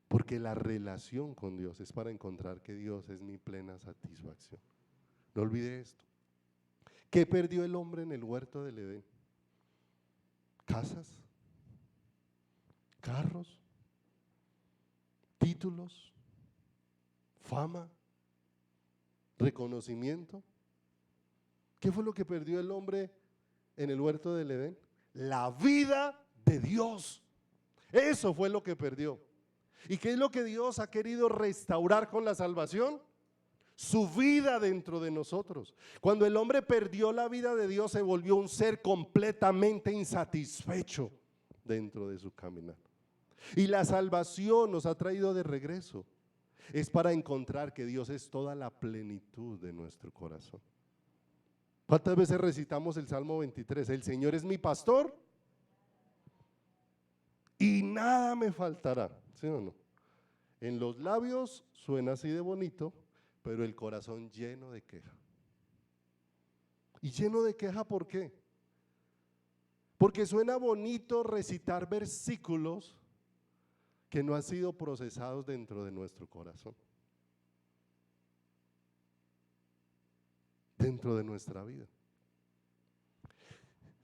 porque la relación con Dios es para encontrar que Dios es mi plena satisfacción. No olvide esto. ¿Qué perdió el hombre en el huerto del Edén? Casas, carros, títulos, fama, reconocimiento. ¿Qué fue lo que perdió el hombre en el huerto del Edén? La vida de Dios. Eso fue lo que perdió. ¿Y qué es lo que Dios ha querido restaurar con la salvación? Su vida dentro de nosotros. Cuando el hombre perdió la vida de Dios, se volvió un ser completamente insatisfecho dentro de su caminar. Y la salvación nos ha traído de regreso. Es para encontrar que Dios es toda la plenitud de nuestro corazón. ¿Cuántas veces recitamos el Salmo 23? El Señor es mi pastor y nada me faltará. ¿Sí o no? En los labios suena así de bonito, pero el corazón lleno de queja. ¿Y lleno de queja por qué? Porque suena bonito recitar versículos que no han sido procesados dentro de nuestro corazón, dentro de nuestra vida.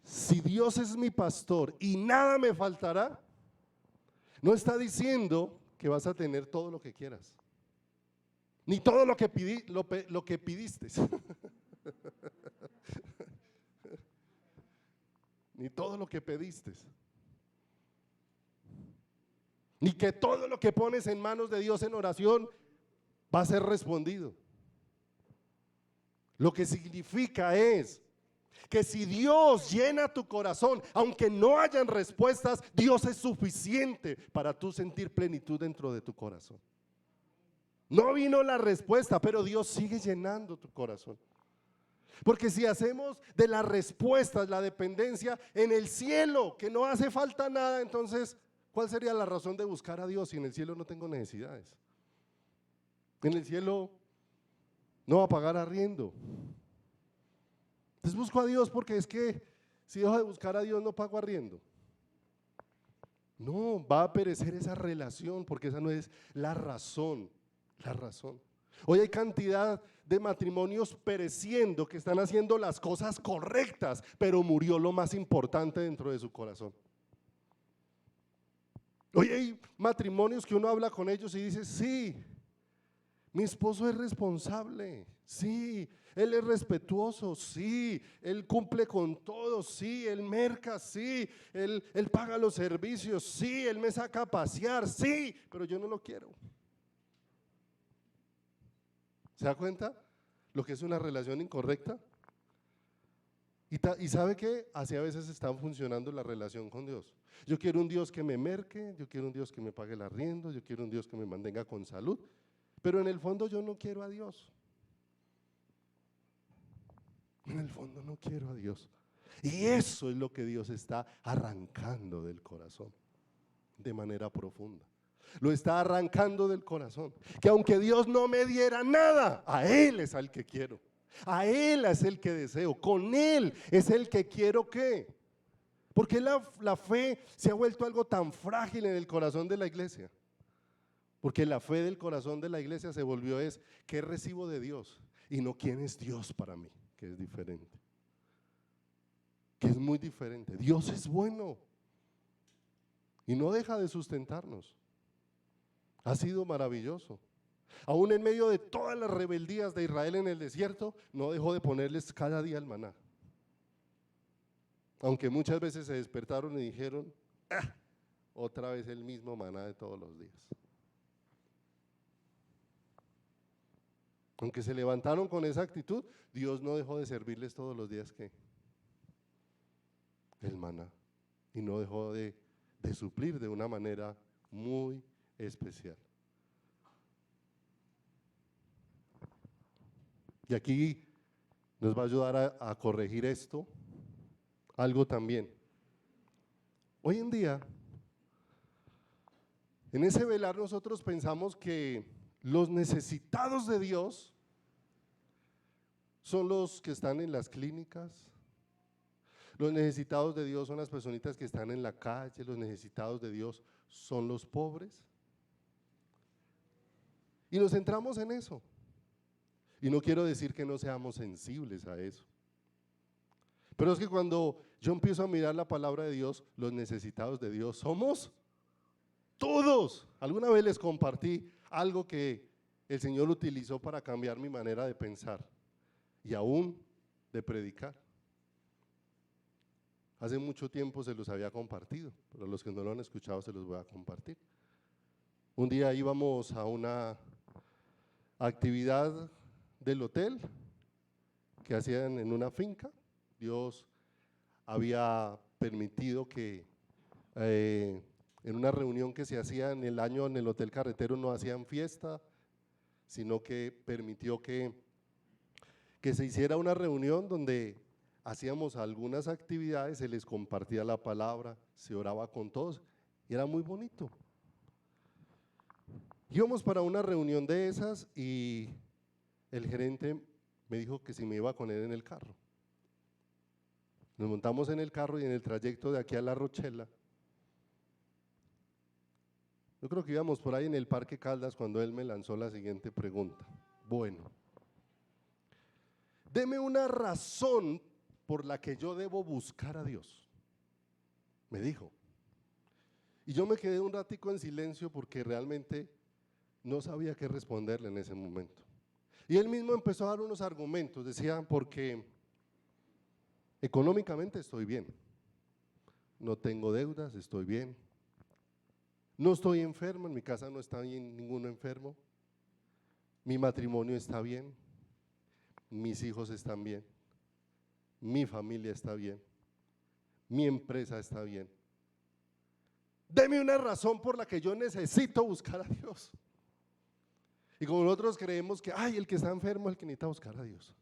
Si Dios es mi pastor y nada me faltará, no está diciendo que vas a tener todo lo que quieras, ni todo lo que pidiste. ni todo lo que pediste, ni que todo lo que pones en manos de Dios en oración va a ser respondido. Lo que significa es que si Dios llena tu corazón, aunque no hayan respuestas, Dios es suficiente para tú sentir plenitud dentro de tu corazón. No vino la respuesta, pero Dios sigue llenando tu corazón. Porque si hacemos de las respuestas la dependencia en el cielo, que no hace falta nada, entonces, ¿cuál sería la razón de buscar a Dios si en el cielo no tengo necesidades? En el cielo no va a pagar arriendo. Entonces busco a Dios porque es que si dejo de buscar a Dios no pago arriendo. No, va a perecer esa relación porque esa no es la razón. La razón. Hoy hay cantidad de matrimonios pereciendo que están haciendo las cosas correctas, pero murió lo más importante dentro de su corazón. Hoy hay matrimonios que uno habla con ellos y dice, sí, mi esposo es responsable, sí, él es respetuoso, sí, él cumple con todo, sí, él merca, sí, él paga los servicios, sí, él me saca a pasear, sí, pero yo no lo quiero. ¿Se da cuenta lo que es una relación incorrecta? Y ¿sabe qué? Así a veces está funcionando la relación con Dios. Yo quiero un Dios que me merque, yo quiero un Dios que me pague el arriendo, yo quiero un Dios que me mantenga con salud, pero en el fondo yo no quiero a Dios. En el fondo no quiero a Dios. Y eso es lo que Dios está arrancando del corazón de manera profunda. Lo está arrancando del corazón. Que aunque Dios no me diera nada, a Él es al que quiero. A Él es el que deseo. Con Él es el que quiero que. Porque la fe se ha vuelto algo tan frágil en el corazón de la iglesia. Porque la fe del corazón de la iglesia se volvió es ¿qué recibo de Dios? Y no quién es Dios para mí, que es diferente. Que es muy diferente. Dios es bueno y no deja de sustentarnos. Ha sido maravilloso. Aún en medio de todas las rebeldías de Israel en el desierto, no dejó de ponerles cada día el maná. Aunque muchas veces se despertaron y dijeron, otra vez el mismo maná de todos los días. Aunque se levantaron con esa actitud, Dios no dejó de servirles todos los días que el maná. Y no dejó de suplir de una manera muy especial. Y aquí nos va a ayudar a corregir esto, algo también. Hoy en día, en ese velar nosotros pensamos que los necesitados de Dios son los que están en las clínicas, los necesitados de Dios son las personitas que están en la calle, los necesitados de Dios son los pobres. Y nos centramos en eso. Y no quiero decir que no seamos sensibles a eso. Pero es que cuando yo empiezo a mirar la palabra de Dios, los necesitados de Dios somos todos. Alguna vez les compartí algo que el Señor utilizó para cambiar mi manera de pensar y aún de predicar. Hace mucho tiempo se los había compartido, pero los que no lo han escuchado se los voy a compartir. Un día íbamos a una actividad del hotel que hacían en una finca. Dios había permitido que en una reunión que se hacía en el año en el Hotel Carretero no hacían fiesta, sino que permitió que se hiciera una reunión donde hacíamos algunas actividades, se les compartía la palabra, se oraba con todos y era muy bonito. Íbamos para una reunión de esas y el gerente me dijo que si me iba con él en el carro. Nos montamos en el carro y en el trayecto de aquí a La Rochela, yo creo que íbamos por ahí en el Parque Caldas cuando él me lanzó la siguiente pregunta. Bueno, deme una razón por la que yo debo buscar a Dios, me dijo. Y yo me quedé un ratico en silencio porque realmente no sabía qué responderle en ese momento. Y él mismo empezó a dar unos argumentos, decía, porque económicamente estoy bien, no tengo deudas, estoy bien. No estoy enfermo, en mi casa no está bien ninguno enfermo. Mi matrimonio está bien, mis hijos están bien, mi familia está bien, mi empresa está bien. Deme una razón por la que yo necesito buscar a Dios. Y como nosotros creemos que, el que está enfermo es el que necesita buscar a Dios.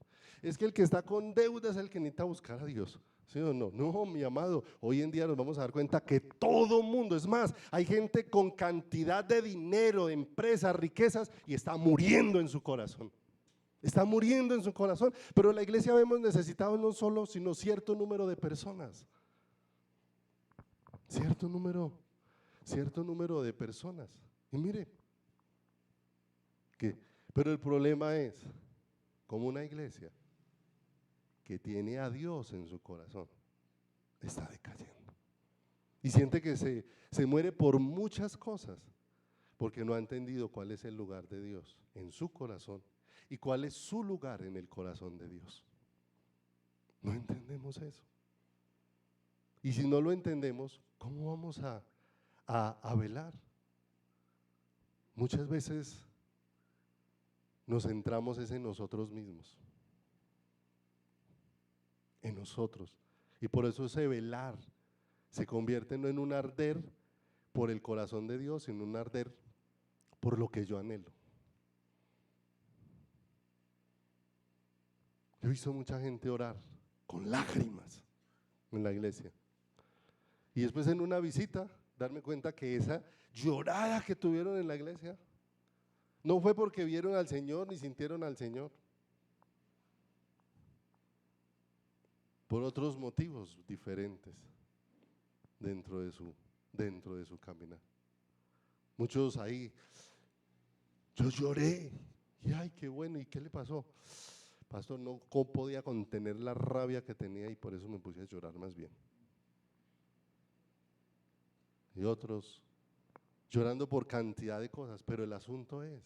Es que el que está con deudas es el que necesita buscar a Dios. ¿Sí o no? No, mi amado, hoy en día nos vamos a dar cuenta que todo mundo, es más, hay gente con cantidad de dinero, de empresas, riquezas, y está muriendo en su corazón. Está muriendo en su corazón, pero la iglesia vemos necesitados no solo, sino cierto número de personas. Cierto número de personas. Y mire, pero el problema es, como una iglesia que tiene a Dios en su corazón, está decayendo. Y siente que se muere por muchas cosas, porque no ha entendido cuál es el lugar de Dios en su corazón y cuál es su lugar en el corazón de Dios. No entendemos eso. Y si no lo entendemos, ¿cómo vamos a velar? Muchas veces nos centramos en nosotros mismos, en nosotros. Y por eso ese velar se convierte no en un arder por el corazón de Dios, sino en un arder por lo que yo anhelo. Yo he visto mucha gente orar con lágrimas en la iglesia. Y después en una visita, darme cuenta que esa llorada que tuvieron en la iglesia no fue porque vieron al Señor ni sintieron al Señor. Por otros motivos diferentes dentro de su caminar. Muchos ahí, yo lloré, y ay, qué bueno, ¿y qué le pasó? Pastor, no podía contener la rabia que tenía y por eso me puse a llorar más bien. Y otros llorando por cantidad de cosas, pero el asunto es,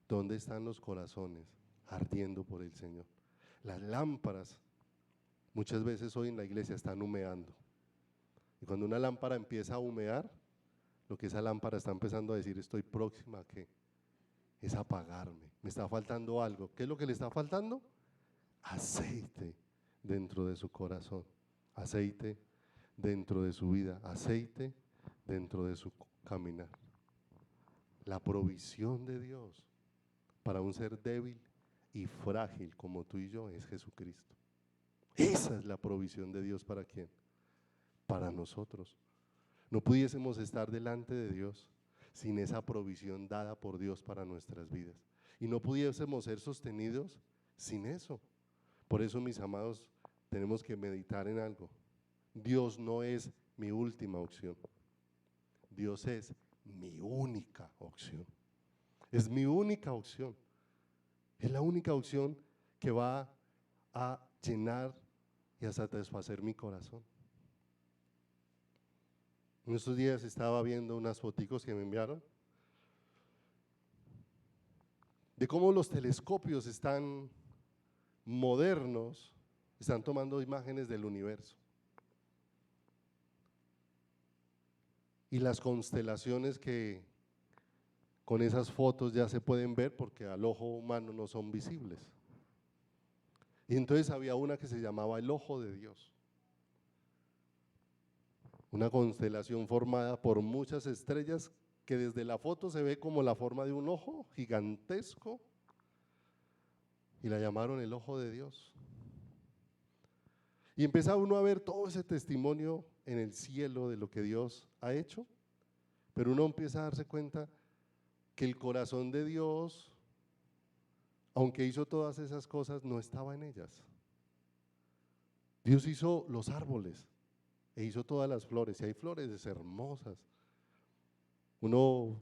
¿dónde están los corazones ardiendo por el Señor? Las lámparas muchas veces hoy en la iglesia están humeando. Y cuando una lámpara empieza a humear, lo que esa lámpara está empezando a decir, estoy próxima a ¿qué? Es apagarme, me está faltando algo. ¿Qué es lo que le está faltando? Aceite dentro de su corazón, aceite dentro de su vida, aceite dentro de su caminar. La provisión de Dios para un ser débil y frágil como tú y yo es Jesucristo. Esa es la provisión de Dios. ¿Para quién? Para nosotros. No pudiésemos estar delante de Dios sin esa provisión dada por Dios para nuestras vidas. Y no pudiésemos ser sostenidos sin eso. Por eso, mis amados, tenemos que meditar en algo. Dios no es mi última opción. Dios es mi única opción. Es mi única opción. Es la única opción que va a llenar y a satisfacer mi corazón. En estos días estaba viendo unas foticos que me enviaron de cómo los telescopios están modernos, están tomando imágenes del universo. Y las constelaciones que con esas fotos ya se pueden ver porque al ojo humano no son visibles. Y entonces había una que se llamaba el Ojo de Dios. Una constelación formada por muchas estrellas que desde la foto se ve como la forma de un ojo gigantesco y la llamaron el Ojo de Dios. Y empieza uno a ver todo ese testimonio en el cielo de lo que Dios ha hecho, pero uno empieza a darse cuenta que el corazón de Dios, aunque hizo todas esas cosas, no estaba en ellas. Dios hizo los árboles e hizo todas las flores, y hay flores hermosas. Uno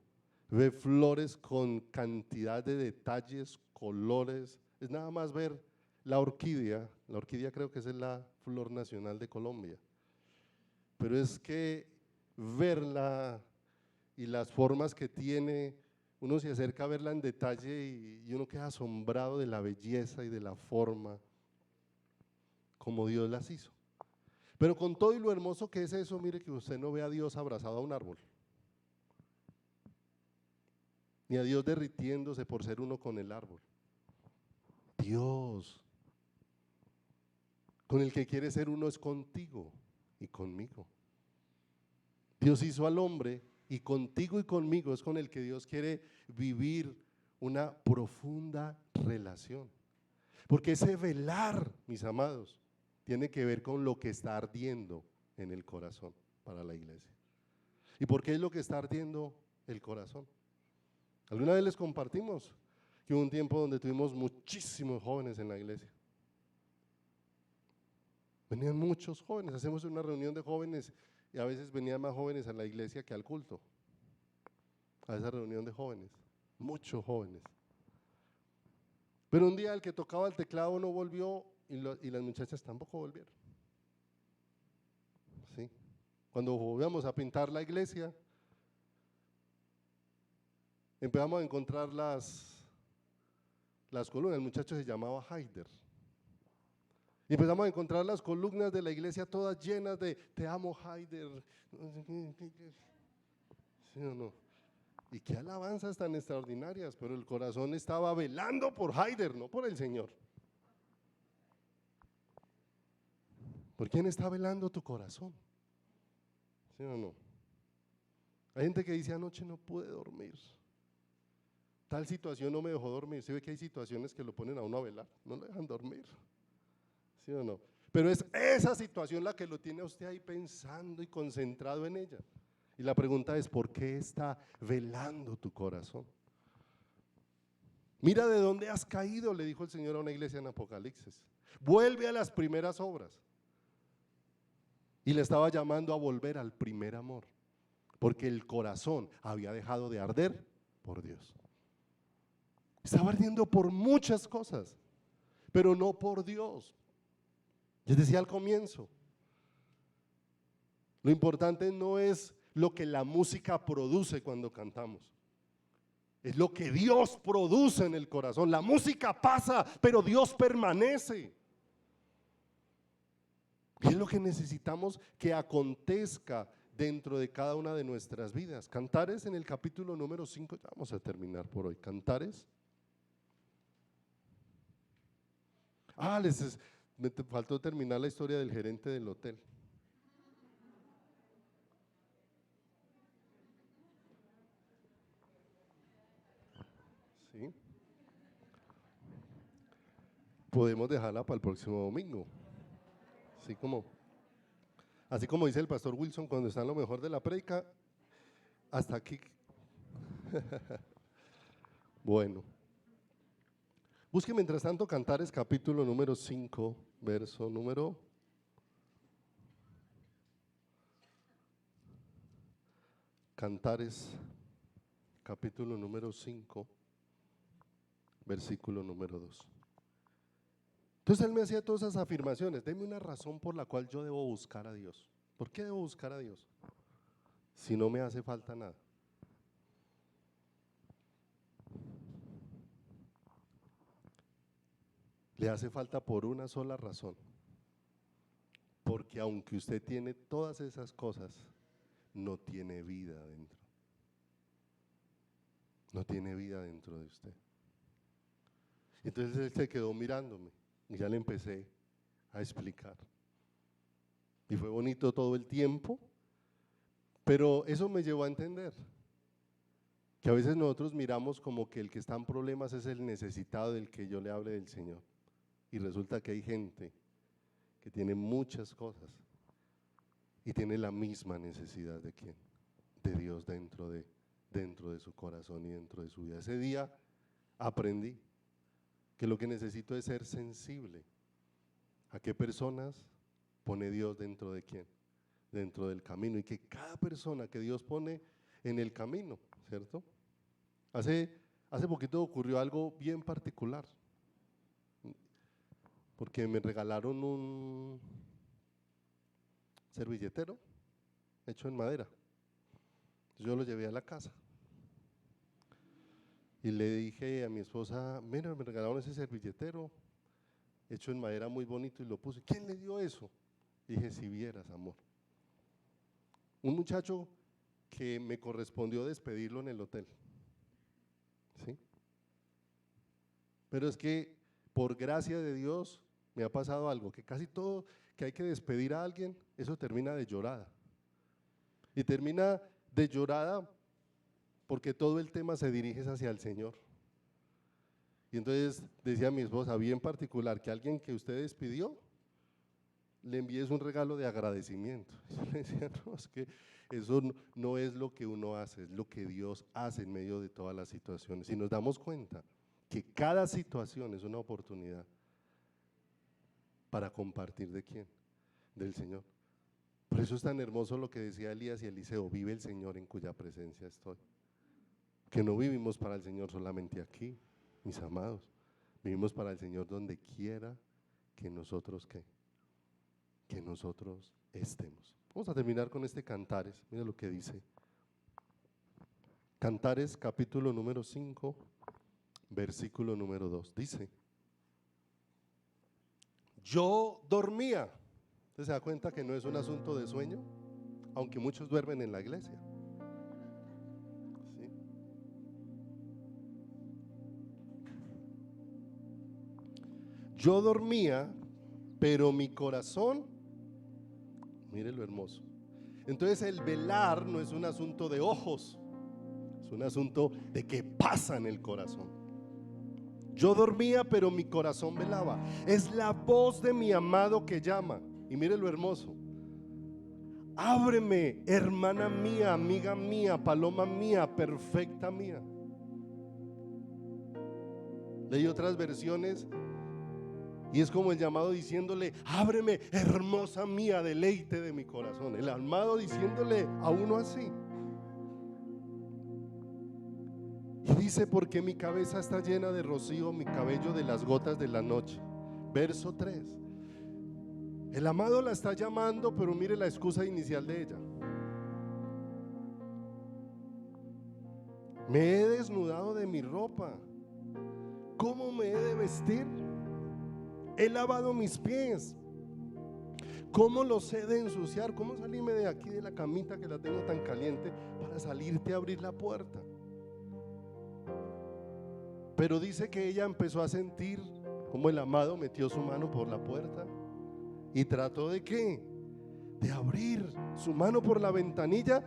ve flores con cantidad de detalles, colores. Es nada más ver la orquídea creo que es la flor nacional de Colombia, pero es que verla y las formas que tiene, uno se acerca a verla en detalle y uno queda asombrado de la belleza y de la forma como Dios las hizo. Pero con todo y lo hermoso que es eso, mire que usted no ve a Dios abrazado a un árbol, ni a Dios derritiéndose por ser uno con el árbol. Dios, con el que quiere ser uno es contigo y conmigo. Dios hizo al hombre y contigo y conmigo es con el que Dios quiere vivir una profunda relación. Porque ese velar, mis amados, tiene que ver con lo que está ardiendo en el corazón para la iglesia. ¿Y por qué es lo que está ardiendo el corazón? Alguna vez les compartimos que hubo un tiempo donde tuvimos muchísimos jóvenes en la iglesia. Venían muchos jóvenes, hacemos una reunión de jóvenes y a veces venían más jóvenes a la iglesia que al culto, a esa reunión de jóvenes, muchos jóvenes. Pero un día el que tocaba el teclado no volvió y las muchachas tampoco volvieron. ¿Sí? Cuando volvíamos a pintar la iglesia, empezamos a encontrar las columnas. El muchacho se llamaba Haider. Y empezamos a encontrar las columnas de la iglesia todas llenas de te amo, Haider. ¿Sí o no? Y qué alabanzas tan extraordinarias, pero el corazón estaba velando por Haider, no por el Señor. ¿Por quién está velando tu corazón? ¿Sí o no? Hay gente que dice anoche no pude dormir. Tal situación no me dejó dormir. ¿Se ve que hay situaciones que lo ponen a uno a velar? No lo dejan dormir. ¿Sí o no? Pero es esa situación la que lo tiene a usted ahí pensando y concentrado en ella. Y la pregunta es, ¿por qué está velando tu corazón? Mira de dónde has caído, le dijo el Señor a una iglesia en Apocalipsis. Vuelve a las primeras obras. Y le estaba llamando a volver al primer amor, porque el corazón había dejado de arder por Dios. Estaba ardiendo por muchas cosas, pero no por Dios. Les decía al comienzo, lo importante no es lo que la música produce cuando cantamos, es lo que Dios produce en el corazón. La música pasa, pero Dios permanece. Y es lo que necesitamos que acontezca dentro de cada una de nuestras vidas. Cantares en el capítulo número 5, ya vamos a terminar por hoy. Cantares. Me faltó terminar la historia del gerente del hotel. ¿Sí? Podemos dejarla para el próximo domingo. Así como dice el pastor Wilson cuando está en lo mejor de la prédica, hasta aquí. Bueno. Busque mientras tanto Cantares capítulo número 5, verso número Cantares capítulo número 5, versículo número 2. Entonces él me hacía todas esas afirmaciones. Deme una razón por la cual yo debo buscar a Dios. ¿Por qué debo buscar a Dios? Si no me hace falta nada. Le hace falta por una sola razón. Porque aunque usted tiene todas esas cosas, no tiene vida dentro. No tiene vida dentro de usted. Entonces él se quedó mirándome y ya le empecé a explicar. Y fue bonito todo el tiempo, pero eso me llevó a entender que a veces nosotros miramos como que el que está en problemas es el necesitado del que yo le hable del Señor. Y resulta que hay gente que tiene muchas cosas y tiene la misma necesidad de quién, de Dios dentro de su corazón y dentro de su vida. Ese día aprendí que lo que necesito es ser sensible a qué personas pone Dios dentro de quién, dentro del camino, y que cada persona que Dios pone en el camino, ¿cierto? Hace poquito ocurrió algo bien particular, porque me regalaron un servilletero hecho en madera. Yo lo llevé a la casa y le dije a mi esposa, mira, me regalaron ese servilletero hecho en madera muy bonito y lo puse. ¿Quién le dio eso? Y dije, si vieras, amor. Un muchacho que me correspondió despedirlo en el hotel, ¿sí? Pero es que por gracia de Dios me ha pasado algo, que casi todo que hay que despedir a alguien, eso termina de llorada. Y termina de llorada porque todo el tema se dirige hacia el Señor. Y entonces decía mi esposa, bien particular, que alguien que usted despidió, le envíes un regalo de agradecimiento. Y yo le decía, no, es que eso no es lo que uno hace, es lo que Dios hace en medio de todas las situaciones. Y nos damos cuenta que cada situación es una oportunidad para compartir ¿de quién? Del Señor. Por eso es tan hermoso lo que decía Elías y Eliseo, vive el Señor en cuya presencia estoy. Que no vivimos para el Señor solamente aquí, mis amados, vivimos para el Señor donde quiera que nosotros que nosotros estemos. Vamos a terminar con este Cantares, mira lo que dice. Cantares capítulo número 5, versículo número 2, dice: yo dormía. ¿Usted se da cuenta que no es un asunto de sueño? Aunque muchos duermen en la iglesia. ¿Sí? Yo dormía, pero mi corazón, mire lo hermoso. Entonces el velar no es un asunto de ojos, es un asunto de que pasa en el corazón. Yo dormía, pero mi corazón velaba. Es la voz de mi amado que llama. Y mire lo hermoso: ábreme, hermana mía, amiga mía, paloma mía, perfecta mía. Leí otras versiones y es como el llamado diciéndole: ábreme, hermosa mía, deleite de mi corazón. El amado diciéndole a uno así. Y dice: porque mi cabeza está llena de rocío, mi cabello de las gotas de la noche. Verso 3. El amado la está llamando, pero mire la excusa inicial de ella: me he desnudado de mi ropa, ¿cómo me he de vestir? He lavado mis pies, ¿cómo los he de ensuciar? ¿Cómo salirme de aquí de la camita que la tengo tan caliente para salirte a abrir la puerta? Pero dice que ella empezó a sentir como el amado metió su mano por la puerta y trató de ¿qué? De abrir su mano por la ventanilla.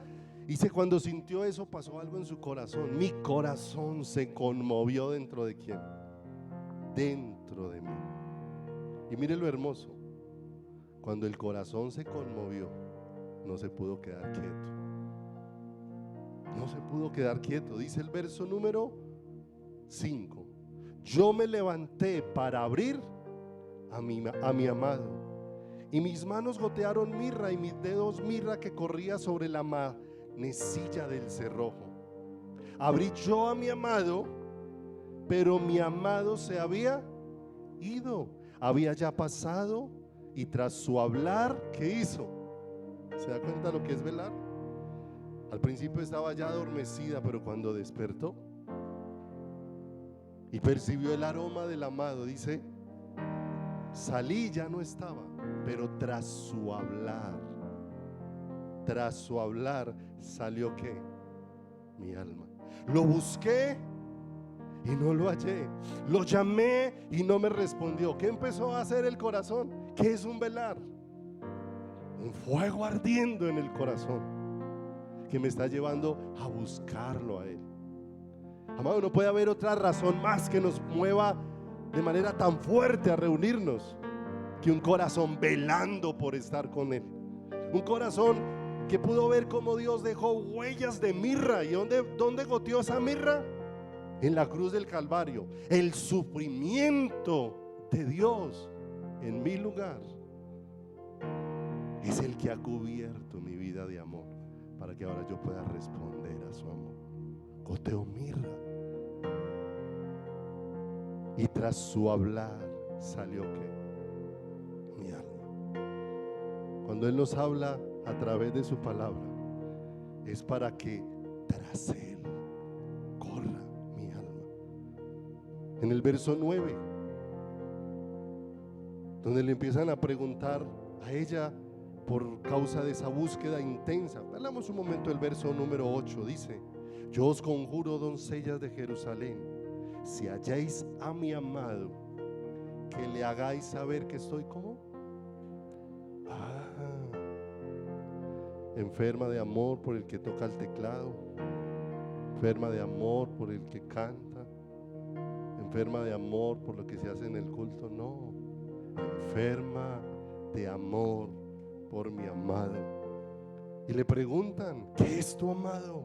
Dice, cuando sintió eso pasó algo en su corazón. Mi corazón se conmovió. ¿Dentro de quién? Dentro de mí. Y mire lo hermoso: cuando el corazón se conmovió, no se pudo quedar quieto. No se pudo quedar quieto. Dice el verso número 5: yo me levanté para abrir a mi amado, y mis manos gotearon mirra y mis dedos mirra que corría sobre la manecilla del cerrojo. Abrí yo a mi amado, pero mi amado se había ido, había ya pasado, y tras su hablar, ¿qué hizo? ¿Se da cuenta lo que es velar? Al principio estaba ya adormecida, pero cuando despertó y percibió el aroma del amado, dice: salí, ya no estaba, pero tras su hablar salió ¿qué? Mi alma. Lo busqué y no lo hallé, lo llamé y no me respondió. ¿Qué empezó a hacer el corazón? ¿Qué es un velar? Un fuego ardiendo en el corazón que me está llevando a buscarlo a Él. Amado, no puede haber otra razón más que nos mueva de manera tan fuerte a reunirnos que un corazón velando por estar con Él. Un corazón que pudo ver cómo Dios dejó huellas de mirra. ¿Y dónde goteó esa mirra? En la cruz del Calvario. El sufrimiento de Dios en mi lugar es el que ha cubierto mi vida de amor para que ahora yo pueda responder a su amor. Goteó mirra y tras su hablar salió ¿qué? Mi alma. Cuando Él nos habla a través de su palabra, es para que tras Él corra mi alma. En el verso 9, donde le empiezan a preguntar a ella por causa de esa búsqueda intensa. Hablamos un momento del verso número 8, dice: yo os conjuro, doncellas de Jerusalén, si halláis a mi amado, que le hagáis saber que estoy como enferma de amor por el que toca el teclado, enferma de amor por el que canta, enferma de amor por lo que se hace en el culto. No, enferma de amor por mi amado. Y le preguntan: ¿qué es tu amado?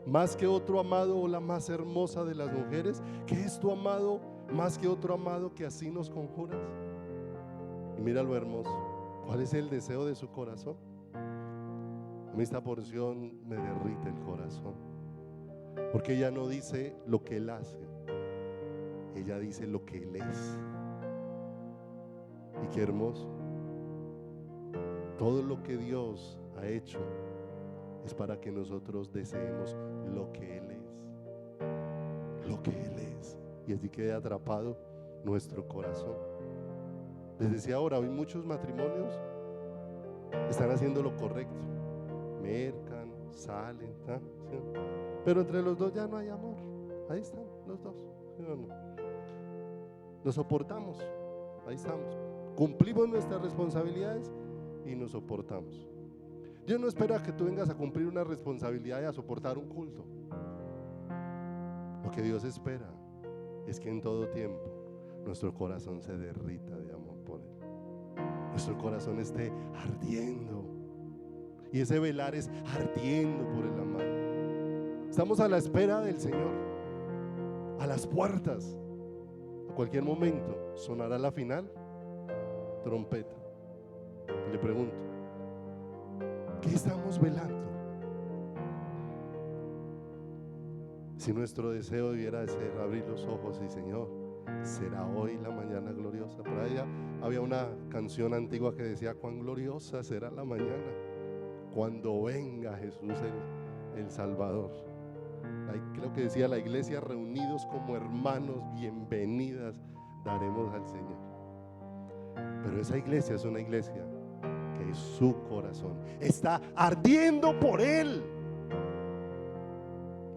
Más que otro amado, o la más hermosa de las mujeres, ¿qué es tu amado más que otro amado que así nos conjuras? Y mira lo hermoso, ¿cuál es el deseo de su corazón? A mí esta porción me derrite el corazón, porque ella no dice lo que él hace, ella dice lo que él es. Y qué hermoso. Todo lo que Dios ha hecho es para que nosotros deseemos lo que Él es, lo que Él es, y así quede atrapado nuestro corazón. Les decía ahora, hoy muchos matrimonios están haciendo lo correcto, mercan, salen, ¿sí? Pero entre los dos ya no hay amor. Ahí están los dos, ¿sí o no? Nos soportamos, ahí estamos, cumplimos nuestras responsabilidades y nos soportamos. Dios no espera que tú vengas a cumplir una responsabilidad y a soportar un culto. Lo que Dios espera es que en todo tiempo nuestro corazón se derrita de amor por Él, nuestro corazón esté ardiendo, y ese velar es ardiendo por el amado. Estamos a la espera del Señor, a las puertas. A cualquier momento sonará la final trompeta. Le pregunto: ¿qué estamos velando? Si nuestro deseo debiera ser abrir los ojos y: Señor, será hoy la mañana gloriosa. Por allá había una canción antigua que decía: cuán gloriosa será la mañana cuando venga Jesús el Salvador. Creo que decía la iglesia: reunidos como hermanos, bienvenidas daremos al Señor. Pero esa iglesia es una iglesia que su corazón está ardiendo por Él.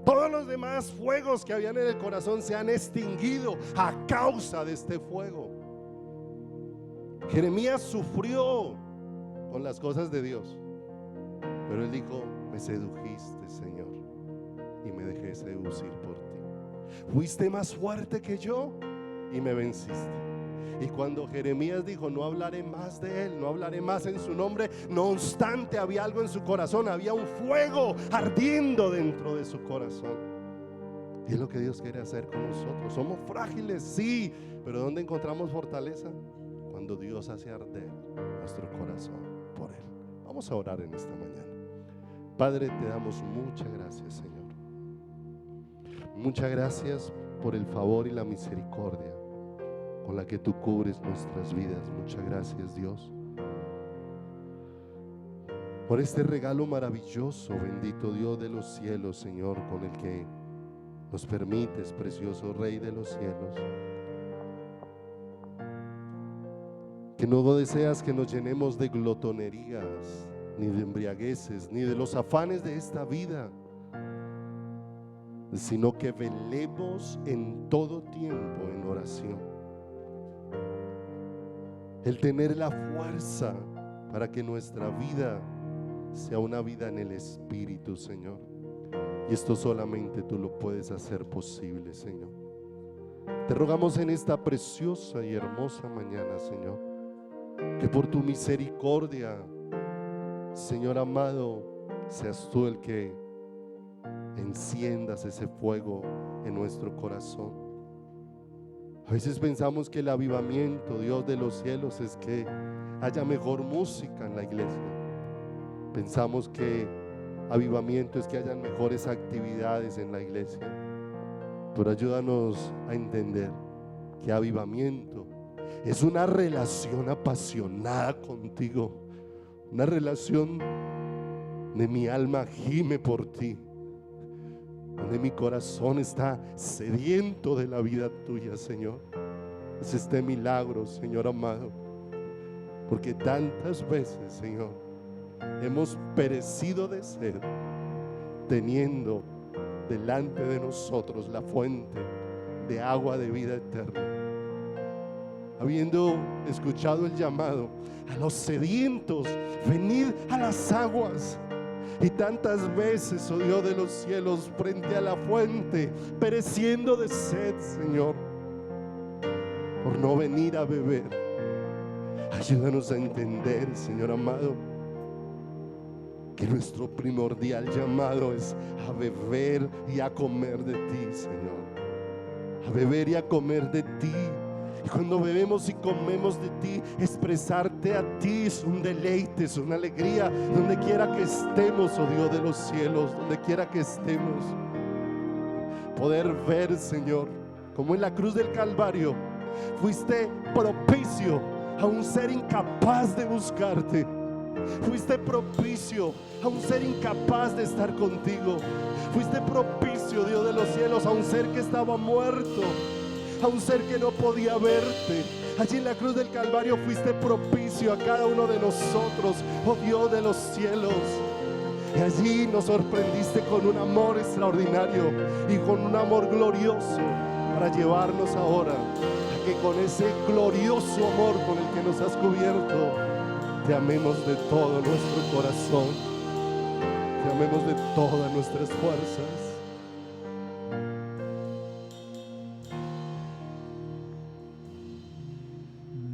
Todos los demás fuegos que habían en el corazón se han extinguido a causa de este fuego. Jeremías sufrió con las cosas de Dios, pero él dijo: me sedujiste, Señor, y me dejé seducir por ti. Fuiste más fuerte que yo y me venciste. Y cuando Jeremías dijo: no hablaré más de él, no hablaré más en su nombre, no obstante había algo en su corazón, había un fuego ardiendo dentro de su corazón. Y es lo que Dios quiere hacer con nosotros. Somos frágiles, sí, pero ¿dónde encontramos fortaleza? Cuando Dios hace arder nuestro corazón por Él. Vamos a orar en esta mañana. Padre, te damos muchas gracias, Señor. Muchas gracias por el favor y la misericordia con la que tú cubres nuestras vidas. Muchas gracias, Dios, por este regalo maravilloso, bendito Dios de los cielos, Señor, con el que nos permites, precioso Rey de los cielos, que no deseas que nos llenemos de glotonerías, ni de embriagueces, ni de los afanes de esta vida, sino que velemos en todo tiempo en oración. El tener la fuerza para que nuestra vida sea una vida en el Espíritu, Señor. Y esto solamente tú lo puedes hacer posible, Señor. Te rogamos en esta preciosa y hermosa mañana, Señor, que por tu misericordia, Señor amado, seas tú el que enciendas ese fuego en nuestro corazón. A veces pensamos que el avivamiento, Dios de los cielos, es que haya mejor música en la iglesia. Pensamos que avivamiento es que hayan mejores actividades en la iglesia. Pero ayúdanos a entender que avivamiento es una relación apasionada contigo, una relación de mi alma gime por ti, donde mi corazón está sediento de la vida tuya, Señor. Es este milagro, Señor amado, porque tantas veces, Señor, hemos perecido de sed, teniendo delante de nosotros la fuente de agua de vida eterna. Habiendo escuchado el llamado a los sedientos, venid a las aguas. Y tantas veces, oh Dios de los cielos, frente a la fuente, pereciendo de sed, Señor, por no venir a beber. Ayúdanos a entender, Señor amado, que nuestro primordial llamado es a beber y a comer de ti, Señor. A beber y a comer de ti. Y cuando bebemos y comemos de ti, expresarte a ti es un deleite, es una alegría, donde quiera que estemos, oh Dios de los cielos, donde quiera que estemos. Poder ver, Señor, como en la cruz del Calvario fuiste propicio a un ser incapaz de buscarte. Fuiste propicio a un ser incapaz de estar contigo. Fuiste propicio, Dios de los cielos, a un ser que estaba muerto, a un ser que no podía verte. Allí en la cruz del Calvario fuiste propicio a cada uno de nosotros, oh Dios de los cielos. Y allí nos sorprendiste con un amor extraordinario y con un amor glorioso, para llevarnos ahora a que con ese glorioso amor con el que nos has cubierto, te amemos de todo nuestro corazón, te amemos de todas nuestras fuerzas.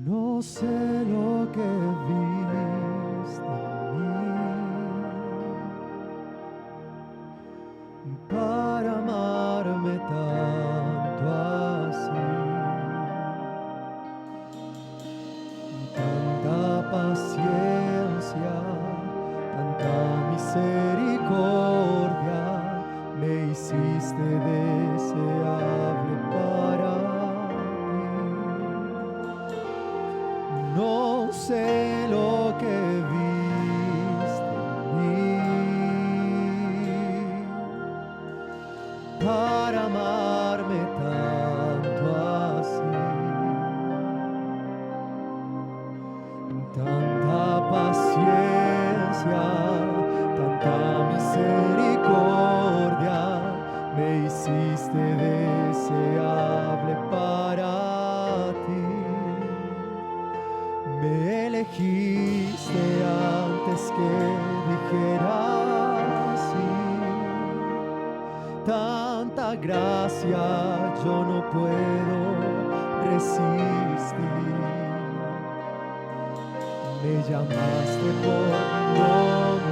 No sé lo que viste en mí para amarme tanto así. Tanta paciencia, tanta misericordia, me hiciste deseable para ti. No sé lo que viste en mí para amarme tanto así. Tanta paciencia, tanta misericordia, me hiciste deseable para ti. Me elegiste antes que dijera sí. Tanta gracia yo no puedo resistir. Me llamaste por mi nombre